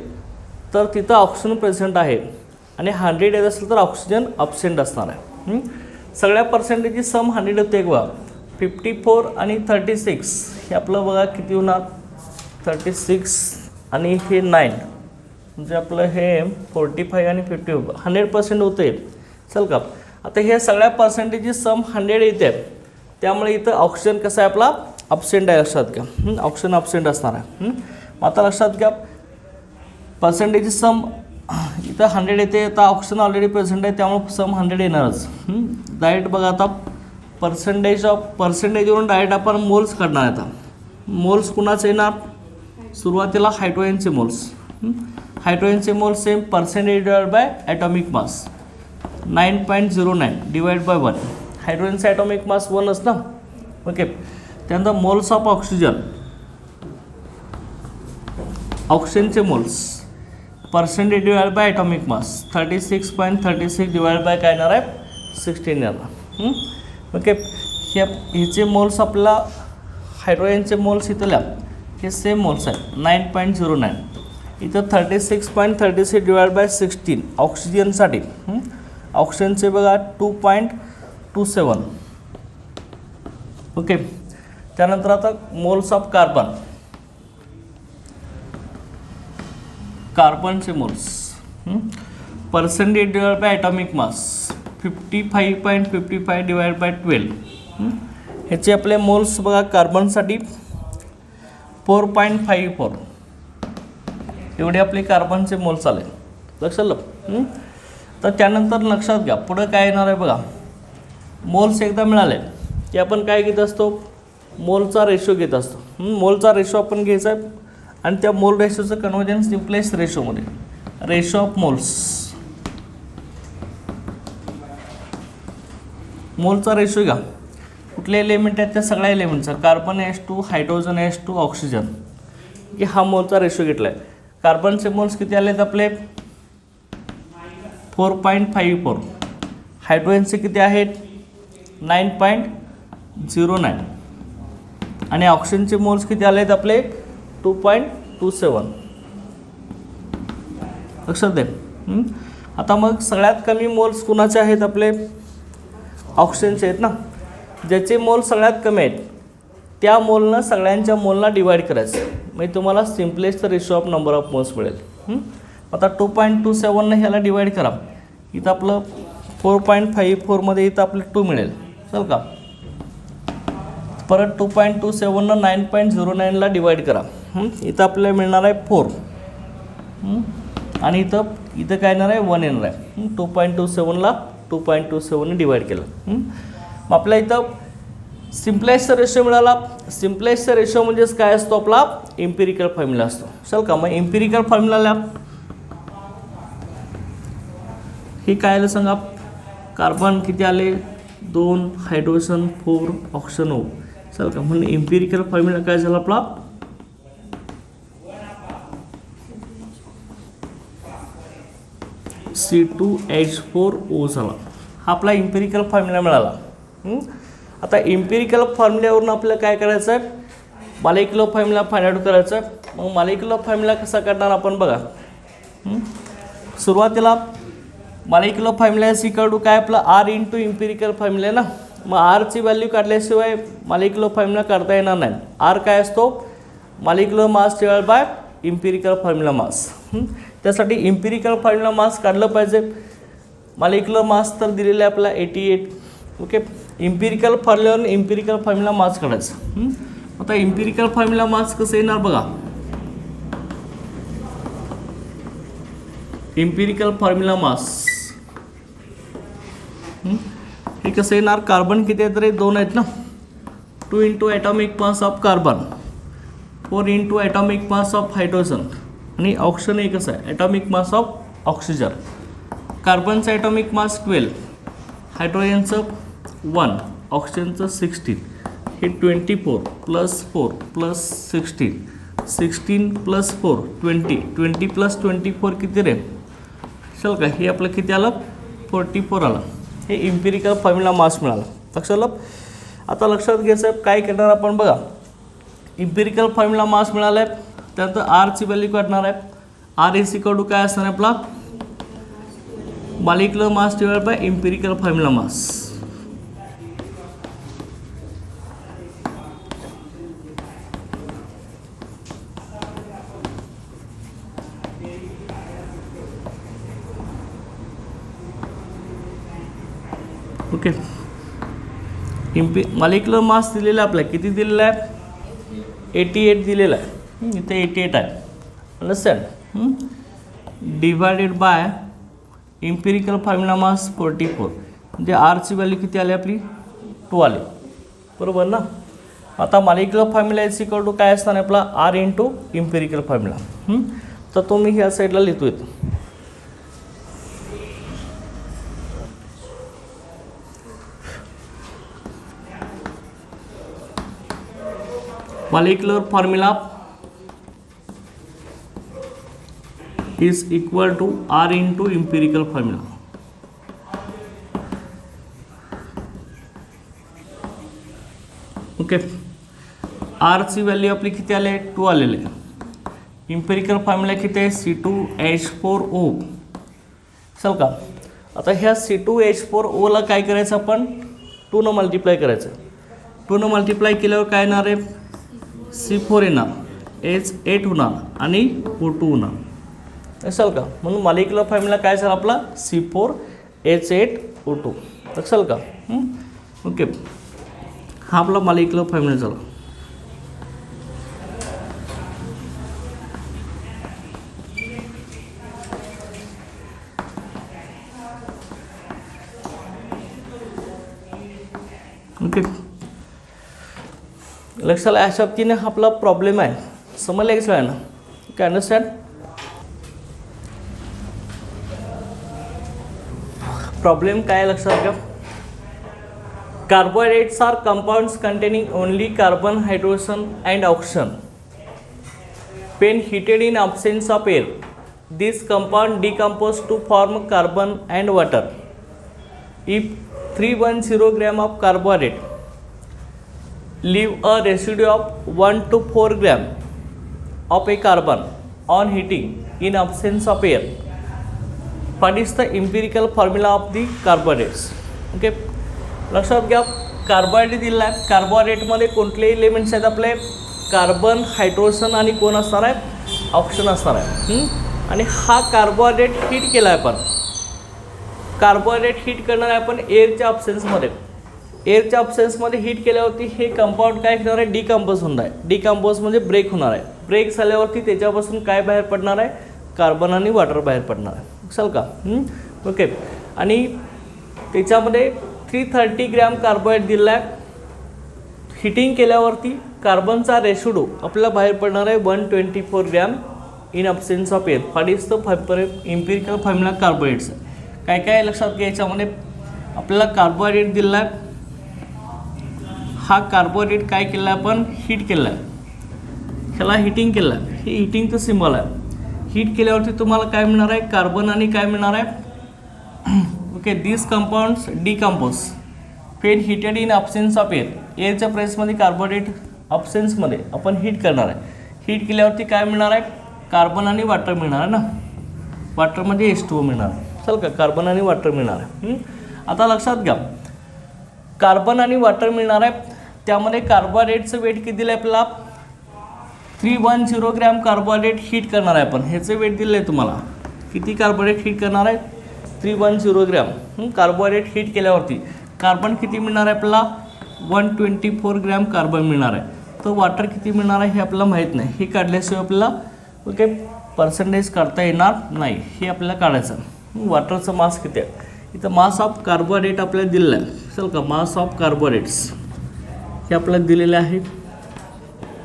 तर तिथं ऑक्सिजन प्रेझेंट आहे, आणि 100 येत असेल तर ऑक्सिजन अब्सेंट असणार आहे. सगळ्या पर्सेंटेजची सम 100 होते बघा. 54 आणि 36 हे आपलं बघा किती होणार, 36 आणि हे 9 म्हणजे आपलं हे 45 आणि 50 100% होते. चल का, आता हे सगळ्या पर्सेंटेजची सम 100 येते, त्यामुळे इथं ऑक्सिजन कसं आहे आपला, अब्सेंट आहे. लक्षात घ्या, ऑक्सिजन अब्सेंट असणार आहे. आता लक्षात घ्या, पर्सेंटेजची सम इथं 100 येते. आता ऑक्सिजन ऑलरेडी प्रेझेंट आहे त्यामुळे सम 100 येणारच. डायरेक्ट बघा, आता पर्सेंटेजवरून डायरेक्ट आपण मोल्स काढणार. आता मोल्स कुणाचे येणार, सुरुवातीला हायड्रोजनचे मोल्स. हायड्रोजनचे moles same percentage divide by atomic mass 9.09 divide by 1. हायड्रोजनचा ॲटॉमिक मास 1च ना. ओके, त्यानंतर मोल्स ऑफ ऑक्सिजन, ऑक्सिजनचे moles percentage divide by atomic mass 36.36 divide by काय येणार आहे, 16 येणार. ओके, ह्याचे मोल्स आपला हायड्रोजनचे मोल्स इथं लिहा, हे सेम मोल्स आहेत 9.09. इथं 36.36 डिवाइड बाय 16 ऑक्सिजनसाठी. ऑक्सिजनचे बघा 2.27. ओके, त्यानंतर आता मोल्स ऑफ कार्बन, कार्बनचे moles percentage divide by atomic mass 55.55 divide by 12. ह्याचे आपले मोल्स बघा, कार्बनसाठी 4.54 एवढे आपले कार्बनचे मोल्स आले. लक्षात आलं. तर त्यानंतर लक्षात घ्या, पुढं काय येणार आहे बघा. मोल्स एकदा मिळाले की आपण काय घेत असतो, मोलचा रेशो घेत असतो. मोलचा रेशो आपण घ्यायचा आहे, आणि त्या मोल रेशोचं कन्वर्जन सिम्प्लेक्स रेशोमध्ये, रेशो ऑफ मोल्स. मोलचा रेशो घ्या, कुठले एलिमेंट आहेत त्या सगळ्या एलिमेंटचा, carbon H2, hydrogen H2, oxygen, की हा मोलचा रेशो घेतला आहे. कार्बनचे मोल्स किती आले आहेत आपले, 4.54. हायड्रोजनचे किती आहेत, 9.09. आणि ऑक्सिजनचे मोल्स किती आले आहेत आपले, 2.27. लक्षात दे. आता मग सगळ्यात कमी मोल्स कुणाचे आहेत आपले, ऑक्सिजनचे आहेत ना. ज्याचे मोल सगळ्यात कमी आहेत त्या मोलनं सगळ्यांच्या मोलला डिवाईड करायचं, म्हणजे तुम्हाला simplest ratio of number of moles मिळेल. आता 2.27नं ह्याला डिवाईड करा, इथं आपलं 4.54मध्ये इथं आपलं 2 मिळेल. चल का परत 2.27नं 9.09ला डिवाईड करा, इथं आपल्याला मिळणार आहे 4. आणि इथं काय येणार आहे 1 येणार आहे. 2.27ला 2.27ने डिवाईड केलं. मग आपल्या इथं सिम्पलेस्ट रेशो मिळाला. सिम्पलेस्ट रेशो म्हणजेच काय असतो आपला इम्पिरिकल फॉर्म्युला असतो. चल का मग इम्पिरिकल फॉर्म्युला हे काय आलं सांगा. कार्बन किती आले 2, हायड्रोजन 4, ऑक्सिजन O. चल का म्हणजे इम्पिरिकल फॉर्म्युला काय झाला आपला C2H4O झाला. हा आपला इम्पिरिकल फॉर्म्युला मिळाला. आता इम्पिरिकल फॉर्म्युल्यावरून आपल्याला काय करायचं आहे, मॉलिक्युलर फॉर्म्युला फाइंड आउट करायचा आहे. मग मॉलिक्युलर फॉर्म्युला कसा करणार आपण बघा. सुरुवातीला molecular formula is equal to काय आपला R इंटू इम्पिरिकल फॉर्म्युला आहे ना. मग आरची व्हॅल्यू काढल्याशिवाय मॉलिक्युलर फॉर्म्युला काढता येणार नाही. आर काय असतो molecular mass divide by empirical formula mass. त्यासाठी इम्पिरिकल फॉर्म्युला मास काढलं पाहिजे. मॉलिक्युलर मास तर दिलेलं आहे आपला 88. ओके, इम्पिरिकल फॉर्म्युलावरून इम्पिरिकल फॉर्म्युला मास काढायचं. आता इम्पिरिकल फॉर्म्युला मास कसं येणार बघा. इम्पिरिकल फॉर्म्युला मास हे कसं येणार. कार्बन किती आहेत रे 2 आहेत ना. 2 into atomic mass of carbon, 4 into atomic mass of hydrogen, आणि ऑक्सिजन हे कसं आहे ॲटॉमिक मास ऑफ ऑक्सिजन. कार्बनचं ॲटॉमिक मास 12, हायड्रोजनचं 1, ऑक्सिजनचं 16. हे 24 प्लस 4 प्लस 16, 16 प्लस 4 20, 20 प्लस 24 किती रे. चल का हे आपलं किती आलं 44 आलं. हे इम्पिरिकल फॉर्म्युला मास मिळाला. लक्षात आलं. आता लक्षात घ्यायचं काय करणार आपण बघा. इम्पिरिकल फॉर्म्युला मास मिळाला आहे, त्यानंतर आरची व्हॅल्यू काढणार आहे. आर इज इक्वल टू काय असणार आहे आपला molecular mass divide by empirical formula mass. Okay, molecular mass दिलेला आहे आपल्याला किती दिलेला आहे 88 दिलेला आहे. इथे 88 आहे. Understand. Divided by empirical formula मास 44, म्हणजे आरची व्हॅल्यू किती आली आपली 2 आली. बरोबर ना. आता molecular formula is equal to काय असणार आहे आपला आर इंटू इम्पिरिकल फॉर्म्युला. तर तो मी ह्या साईडला लिहितो येतो. molecular formula is equal to R into empirical formula. Okay, R ची व्हॅल्यू आपली किती आले 2 आलेले. इम्पेरिकल फॉर्म्युला किती आहे C2H4O. चल का आता ह्या C2H4O ला काय करायचं आपण 2 न मल्टिप्लाय करायचं. 2 न मल्टिप्लाय केल्यावर काय येणार आहे C4 येणार, H8 होणार आणि O2 होणार. चल का म्हणून मॉलिक्युलर फॉर्म्युला काय झाला आपला C4H8O2. चल का ओके, हा आपला मॉलिक्युलर फॉर्म्युला झाला. ओके, लक्षात आलं. अशा पद्धतीने आपला प्रॉब्लेम आहे. समजलं की सगळ्यांना. काय अंडरस्टँड. प्रॉब्लेम काय लक्षात घ्या. Carbohydrates are compounds containing only carbon, hydrogen and oxygen. When heated in absence of air, these compounds decompose to form carbon and water. If 310 gram of carbohydrate leave a residue of 1 to 4 gram of a carbon on heating in absence of air, what is the empirical formula of the carbohydrates? Okay, लक्षात घ्या. Carbohydrate दिलेला आहे. कार्बोहायड्रेटमध्ये कुठले elements आहेत आपले, carbon, hydrogen आणि कोण असणार आहे, ऑक्सिजन असणार आहे. आणि हा कार्बोहायड्रेट हीट केला आहे आपण. कार्बोहायड्रेट हीट करणार आहे आपण एअरच्या ऑब्सेन्समध्ये. एअरच्या ऑब्सेन्समध्ये हीट केल्यावरती हे कंपाऊंड काय होणार आहे, डिकम्पोज होणार आहे. डिकम्पोज म्हणजे ब्रेक होणार आहे. ब्रेक झाल्यावरती त्याच्यापासून काय बाहेर पडणार आहे, कार्बन आणि वॉटर बाहेर पडणार आहे. चाल का. ओके. आणि त्याच्यामध्ये 330 ग्रॅम कार्बोहायड्रेट दिलेला आहे. हिटिंग केल्यावरती कार्बनचा रेशोडो आपल्याला बाहेर पडणार आहे 124 gram in absence of air. What is the empirical formula carbohydrates. काय काय लक्षात घ्या याच्यामध्ये, आपल्याला कार्बोहायड्रेट दिलेला आहे. हा कार्बोहायड्रेट काय केला आहे आपण, हीट केला आहे. ह्याला हिटिंग केलं आहे. हे हिटिंगचं सिम्बॉल आहे. हीट केल्यावरती तुम्हाला काय मिळणार आहे, कार्बन आणि काय मिळणार आहे. Okay. This compounds decompose when heated in absence of air. एअरच्या प्रेसमध्ये कार्बोहायड्रेट अब्सेन्समध्ये आपण हीट करणार आहे. हीट केल्यावरती काय मिळणार आहे, कार्बन आणि वॉटर मिळणार आहे ना. वॉटरमध्ये H2O मिळणार आहे. चल का, कार्बन आणि वॉटर मिळणार आहे. आता लक्षात घ्या, कार्बन आणि वॉटर मिळणार आहे. त्यामध्ये कार्बोहायड्रेटचं वेट किती दिलं आहे आपल्याला, 310 ग्रॅम कार्बोहायड्रेट हीट करणार आहे आपण. ह्याचं वेट दिलं आहे तुम्हाला. किती कार्बोहायड्रेट हीट करणार आहे, 310 ग्रॅम. कार्बोहायड्रेट हीट केल्यावरती कार्बन किती मिळणार आहे आपल्याला, 124 ग्रॅम कार्बन मिळणार आहे. तर वॉटर किती मिळणार आहे हे आपल्याला माहीत नाही. हे काढल्याशिवाय आपल्याला ओके पर्सेंटेज काढता येणार नाही. हे आपल्याला काढायचं. वॉटरचं मास किती आहे, इथं मास ऑफ कार्बोहायड्रेट आपल्याला दिलेलं आहे. चल का, मास ऑफ कार्बोहायड्रेट्स हे आपल्याला दिलेले आहे.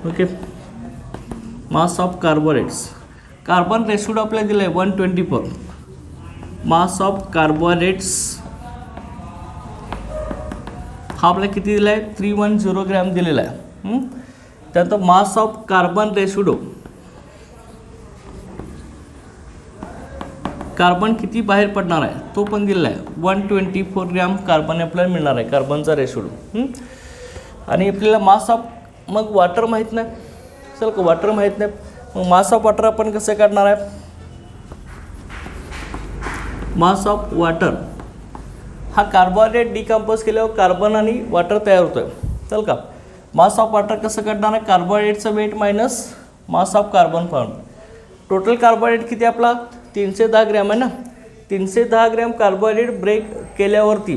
Okay. Mass of carbohydrates, carbon residue आपल्याला दिलं आहे 124. मास ऑफ कार्बोहायड्रेट्स हा आपल्याला किती दिला आहे, 310 ग्रॅम दिलेला आहे. त्यानंतर मास ऑफ कार्बन रेशोडो, कार्बन किती बाहेर पडणार आहे तो पण दिलेला आहे. 124 ग्रॅम कार्बन आपल्याला मिळणार आहे, कार्बनचा रेशोडो. आणि आपल्याला मास ऑफ, मग वॉटर माहीत नाही. चल का, वॉटर माहीत नाही. मग मास ऑफ वॉटर आपण कसं काढणार आहे, मास ऑफ वॉटर हा कार्बोहायड्रेट डिकम्पोज केल्यावर कार्बन आणि वॉटर तयार होतोय. चल का, मास ऑफ वॉटर कसं काढणार आहे, कार्बोहायड्रेटचं weight minus mass of carbon found. Total carbohydrate किती आपला 310 ग्रॅम आहे ना. 310 ग्रॅम कार्बोहायड्रेट ब्रेक केल्यावरती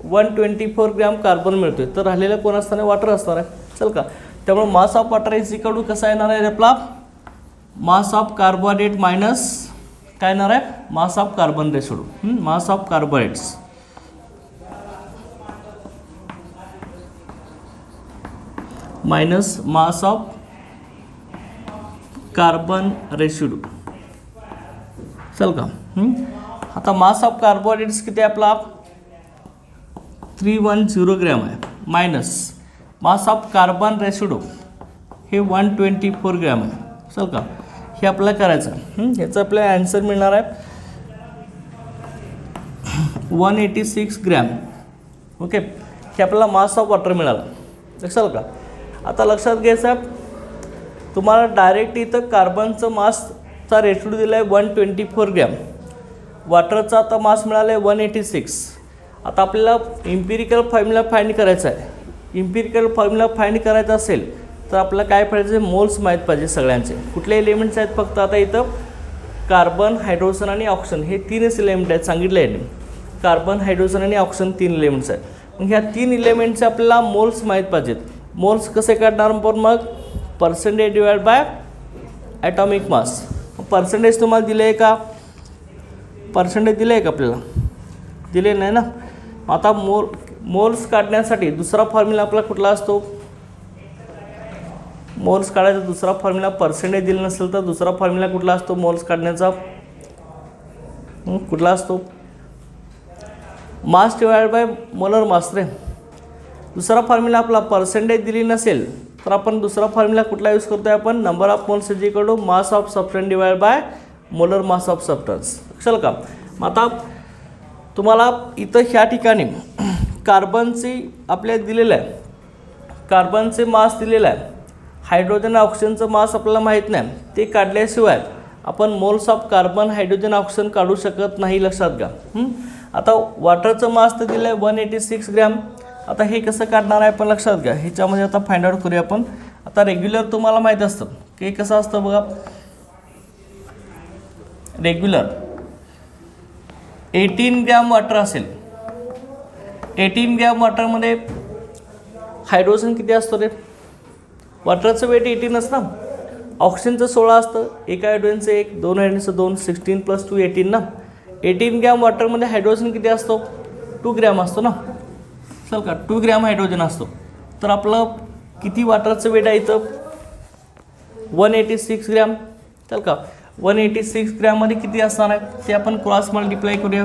124 ग्रॅम कार्बन मिळतोय. तर राहिलेलं कोण असणार आहे, वॉटर असणार आहे. चल का, त्यामुळे mass of water is equal to कसा येणार आहे आपला, मास ऑफ कार्बोहायड्रेट मायनस काय येणार आहे, mass of carbon residue. Mass of carbohydrates minus mass of carbon residue. चल का, आता मास ऑफ कार्बोहायड्रेट्स किती आहे आपला, 310 ग्रॅम आहे. मायनस मास ऑफ कार्बन रेशोडो हे 124 ग्रॅम आहे. चल का, हे आपल्याला करायचं आहे. ह्याचं आपल्याला ॲन्सर मिळणार आहे 186 ग्रॅम. ओके, हे आपल्याला मास ऑफ वॉटर मिळालं. लक्षात का. आता लक्षात घ्यायचं आहे, तुम्हाला डायरेक्ट इथं कार्बनचं मासचा रेशोडो दिला आहे 124 ग्रॅम. वॉटरचा आता मास मिळाला आहे 186. आता आपल्याला इम्पिरिकल फॉर्म्युला फाइंड करायचा आहे. इम्पिरिकल फॉर्म्युला फाइंड करायचा असेल तर आपल्याला काय पाहिजे, मोल्स माहीत पाहिजे सगळ्यांचे. कुठले एलिमेंट्स आहेत, फक्त आता इथं कार्बन, हायड्रोजन आणि ऑक्सिजन हे 3च एलिमेंट आहेत सांगितले आहे. कार्बन, हायड्रोजन आणि ऑक्सिजन 3 एलिमेंट्स आहेत. मग ह्या 3 एलिमेंटचे आपल्याला मोल्स माहीत पाहिजेत. मोल्स कसे काढणार आपण, मग percentage divide by atomic mass. Percentage तुम्हाला दिले आहे का, पर्सेंटेज दिले आहे का आपल्याला, दिले नाही ना. आता मोल्स काढण्यासाठी दुसरा फॉर्म्युला आपला कुठला असतो, मोल्स काढायचा दुसरा फॉर्म्युला, पर्सेंटेज दिलं नसेल तर दुसरा फॉर्म्युला कुठला असतो मोल्स काढण्याचा, कुठला असतो, mass divide by molar mass रे. दुसरा फॉर्म्युला आपला पर्सेंटेज दिली नसेल तर आपण दुसरा फॉर्म्युला कुठला यूज करतोय, आपण number of moles is equal to mass of substance divide by molar mass of substance. लक्षात का. मग आता तुम्हाला इथं ह्या ठिकाणी कार्बनची आपल्याला दिलेलं आहे, कार्बनचे मास दिलेलं आहे. हायड्रोजन ऑक्सिजनचं मास आपल्याला माहीत नाही. ते काढल्याशिवाय आपण moles of carbon, hydrogen, oxygen काढू शकत नाही. लक्षात घ्या. आता वॉटरचं मास तर दिलं आहे 186 ग्रॅम आता हे कसं काढणार आहे आपण लक्षात घ्या. ह्याच्यामध्ये आता फाइंड आउट करूया आपण. आता रेग्युलर तुम्हाला माहीत असतं की कसं असतं बघा. रेग्युलर 18 ग्रॅम वॉटर असेल. 18 ग्रॅम वॉटरमध्ये हायड्रोजन किती असतो रे? वॉटरचं वेट 18च ना. ऑक्सिजनचं 16 असतं. एका हायड्रोजनचं 1, 2 हायड्रोजनचं 2, 16 + 2 18 ना. 18 ग्रॅम वॉटरमध्ये हायड्रोजन किती असतो? 2 ग्रॅम असतो ना. चल का 2 ग्रॅम हायड्रोजन असतो. तर आपलं किती वॉटरचं वेट आहे इथं? 186 ग्रॅम. चल का 186 ग्रॅममध्ये किती असणार आहे ते आपण क्रॉस मल्टिप्लाय करूया.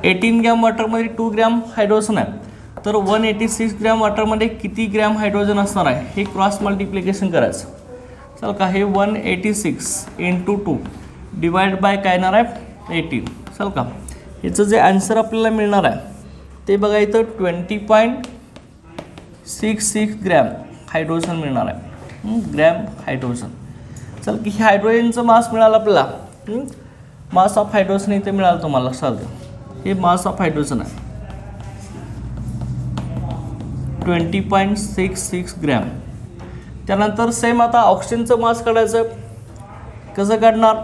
18 ग्रॅम वॉटरमध्ये 2 ग्रॅम हायड्रोजन आहे. तर 186 ग्रॅम वॉटरमध्ये किती ग्रॅम हायड्रोजन असणार आहे हे क्रॉस मल्टिप्लिकेशन करायचं. चल का हे 186 × 2 डिवाइड बाय काय येणार आहे 18. चल का ह्याचं जे आन्सर आपल्याला मिळणार आहे ते बघा इथं 20.66 ग्रॅम हायड्रोजन मिळणार आहे. Gram hydrogen. चल की हायड्रोजनचं मास मिळालं आपल्याला. मास ऑफ हायड्रोजन इथे मिळालं तुम्हाला लक्षात घ्या. हे मास ऑफ हायड्रोजन आहे 20.66 ग्रॅम. त्यानंतर सेम आता ऑक्सिजनचं मास काढायचं. कसं काढणार?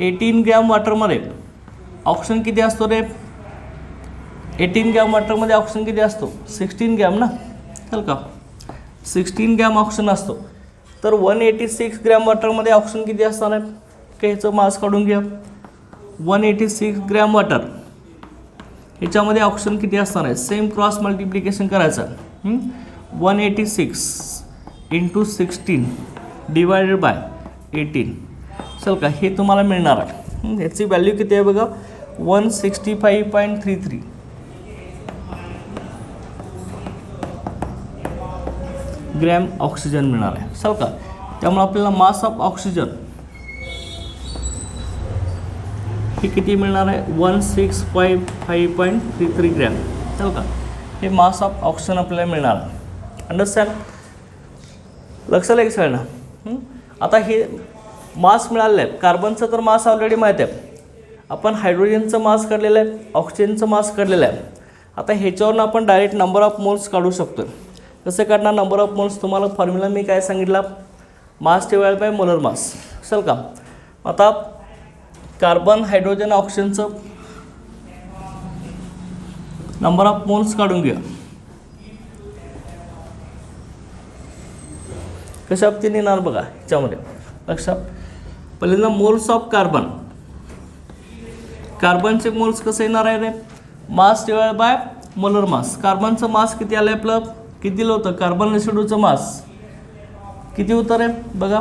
18 ग्रॅम वॉटरमध्ये ऑक्सिजन किती असतो रे? 18 ग्रॅम वॉटरमध्ये ऑक्सिजन किती असतो? 16 ग्रॅम ना. चल का 16 ग्रॅम ऑक्सिजन असतो. तर 186 ग्रॅम वॉटरमध्ये ऑक्सिजन किती असणार आहे? की ह्याचं मास काढून घ्या. 186 ग्रॅम वॉटर ह्याच्यामध्ये ऑक्सिजन किती असणार आहे? सेम क्रॉस मल्टिप्लिकेशन करायचं. 186 × 16 डिवायडेड बाय 18. चल का हे तुम्हाला मिळणार आहे. ह्याची व्हॅल्यू किती आहे बघा 165.33 ग्रॅम ऑक्सिजन मिळणार आहे. चल का त्यामुळे आपल्याला मास ऑफ ऑक्सिजन हे किती मिळणार आहे 165.33 ग्रॅम. चल का हे मास ऑफ ऑक्सिजन आपल्याला मिळणार आहे. अंडरस्टँड? लक्षात आहे सगळ्यांना. आता हे मास मिळालेलं आहे. कार्बनचं तर मास ऑलरेडी माहीत आहे. आपण हायड्रोजनचं मास काढलेलं आहे. ऑक्सिजनचं मास काढलेलं आहे. आता ह्याच्यावरून आपण डायरेक्ट नंबर ऑफ मोल्स काढू शकतो. कसं काढणार नंबर ऑफ मोल्स? तुम्हाला फॉर्म्युला मी काय सांगितला? Mass divide by molar mass. चल का आता कार्बन हायड्रोजन ऑक्सिजनचं नंबर ऑफ मोल्स काढून घ्या. कशा बाबतीने येणार बघा ह्याच्यामध्ये लक्षात. पहिल्यांदा मोल्स ऑफ कार्बन. कार्बनचे मोल्स कसं येणार आहे रे? Mass divide by molar mass. कार्बनचं मास किती आलं आहे आपलं? किती दिलं होतं? कार्बन रेसिड्यूचं मास किती होतं रे बघा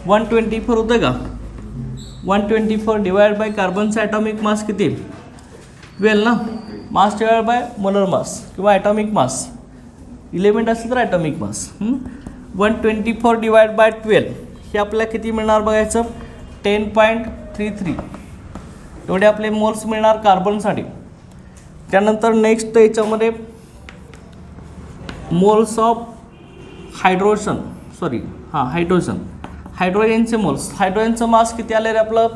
124 होतं का? 124 डिवाइड बाय कार्बनचं ॲटॉमिक मास किती 12 ना. मास डिवाइड बाय मोलर मास किंवा ॲटॉमिक मास इलेमेंट असेल तर ॲटॉमिक मास. 124 डिवाइड बाय 12 हे आपल्याला किती मिळणार बघायचं 10.33 एवढे आपले मोल्स मिळणार कार्बनसाठी. त्यानंतर नेक्स्ट याच्यामध्ये मोल्स ऑफ हायड्रोजन हायड्रोजनचे मोल्स. हायड्रोजनचं मास किती आलं रे आपलं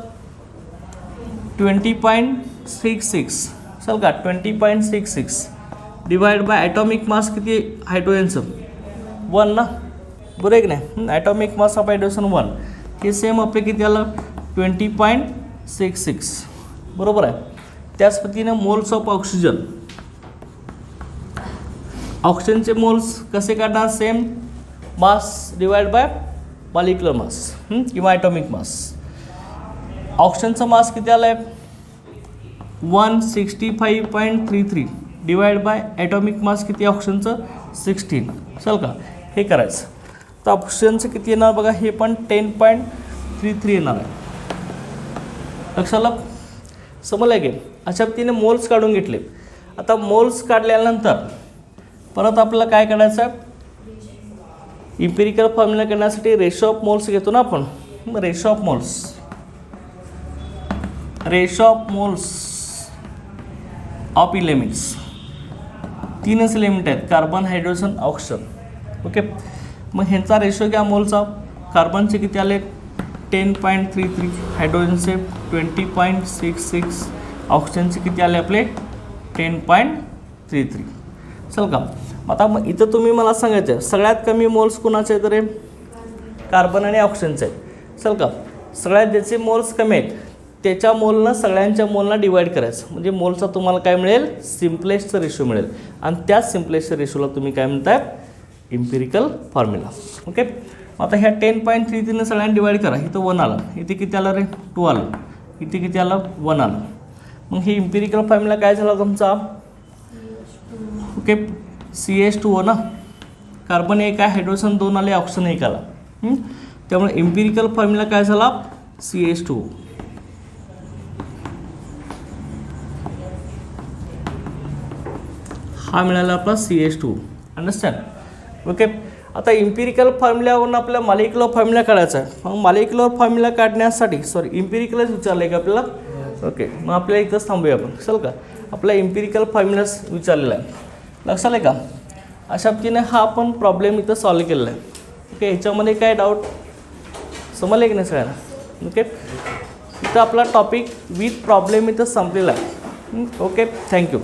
20.66. चल का 20.66 डिवाइड बाय ॲटॉमिक मास किती हायड्रोजनचं 1 ना. बरोबर आहे की नाही? ॲटॉमिक मास ऑफ हायड्रोजन 1 हे सेम आपले किती आलं 20.66 बरोबर आहे. त्याच पद्धतीने मोल्स ऑफ ऑक्सिजन. ऑक्सिजनचे मोल्स कसे काढणार? Same mass divide bye molecular mass किंवा ॲटॉमिक मास. ऑक्सिजनचं मास किती आलं आहे 165.33 डिवाइड बाय ॲटॉमिक मास किती ऑक्सिजनचं 16. चल का हे करायचं. तर ऑक्सिजनचं किती येणार बघा हे पण 10.33 येणार आहे. लक्षाला समजलं की अशा पद्धतीने मोल्स काढून घेतले. आता मोल्स काढल्यानंतर परत आपल्याला काय करायचं आहे इम्पिरिकल फॉर्म्युला करण्यासाठी रेशो ऑफ मोल्स घेतो ना आपण. Ratio of moles of elements. 3च एलिमेंट आहेत कार्बन हायड्रोजन ऑक्सिजन. ओके मग ह्यांचा रेशो घ्या मोलचा. कार्बनचे किती आले 10.33 हायड्रोजनचे 20.66 ऑक्सिजनचे किती आले आपले 10.33. चल का आता मग इथं तुम्ही मला सांगायचं सगळ्यात कमी मोल्स कुणाचे आहेत रे? कार्बन आणि ऑक्सिजनचे आहेत. चल का सगळ्यात ज्याचे मोल्स कमी आहेत त्याच्या मोलनं सगळ्यांच्या मोलना डिवाईड करायचं म्हणजे मोलचा तुम्हाला काय मिळेल? सिम्पलेस्टचा रेशो मिळेल आणि त्याच सिम्पलेस्टच्या रेशोला तुम्ही काय म्हणताय? Empirical formula. ओके आता ह्या 10.33ने सगळ्यांनी डिवाईड करा. इथं 1 आलं, इथे किती आलं रे? 2 आलं, इथे किती आलं? 1 आलं. मग हे इम्पिरिकल फॉर्म्युला काय झाला तुमचा? ओके CH2O ना, कार्बन 1 आहे, हायड्रोजन 2 आले, ऑक्सिजन 1 आला. त्यामुळे इम्पिरिकल फॉर्म्युला काय झाला? CH2O. हा मिळाला आपला CH2O. अंडरस्टँड? ओके आता इम्पिरिकल फॉर्म्युल्यावरून आपल्या मॉलिक्युलर फॉर्म्युला काढायचा आहे. मग मॉलिक्युलर फॉर्म्युला काढण्यासाठी इम्पिरिकलच विचारलं आहे का आपल्याला? ओके मग आपल्याला इथंच थांबूया आपण. चल का आपला इम्पिरिकल फॉर्म्युलाच विचारलेला आहे. लक्षात आहे का? अशा पद्धतीने हा आपण प्रॉब्लेम इथं सॉल्व केलेला आहे. ओके ह्याच्यामध्ये काय डाऊट समजले की नाही सगळ्यांना? ओके इथं आपला टॉपिक विथ प्रॉब्लेम इथं संपलेला आहे. Okay thank you.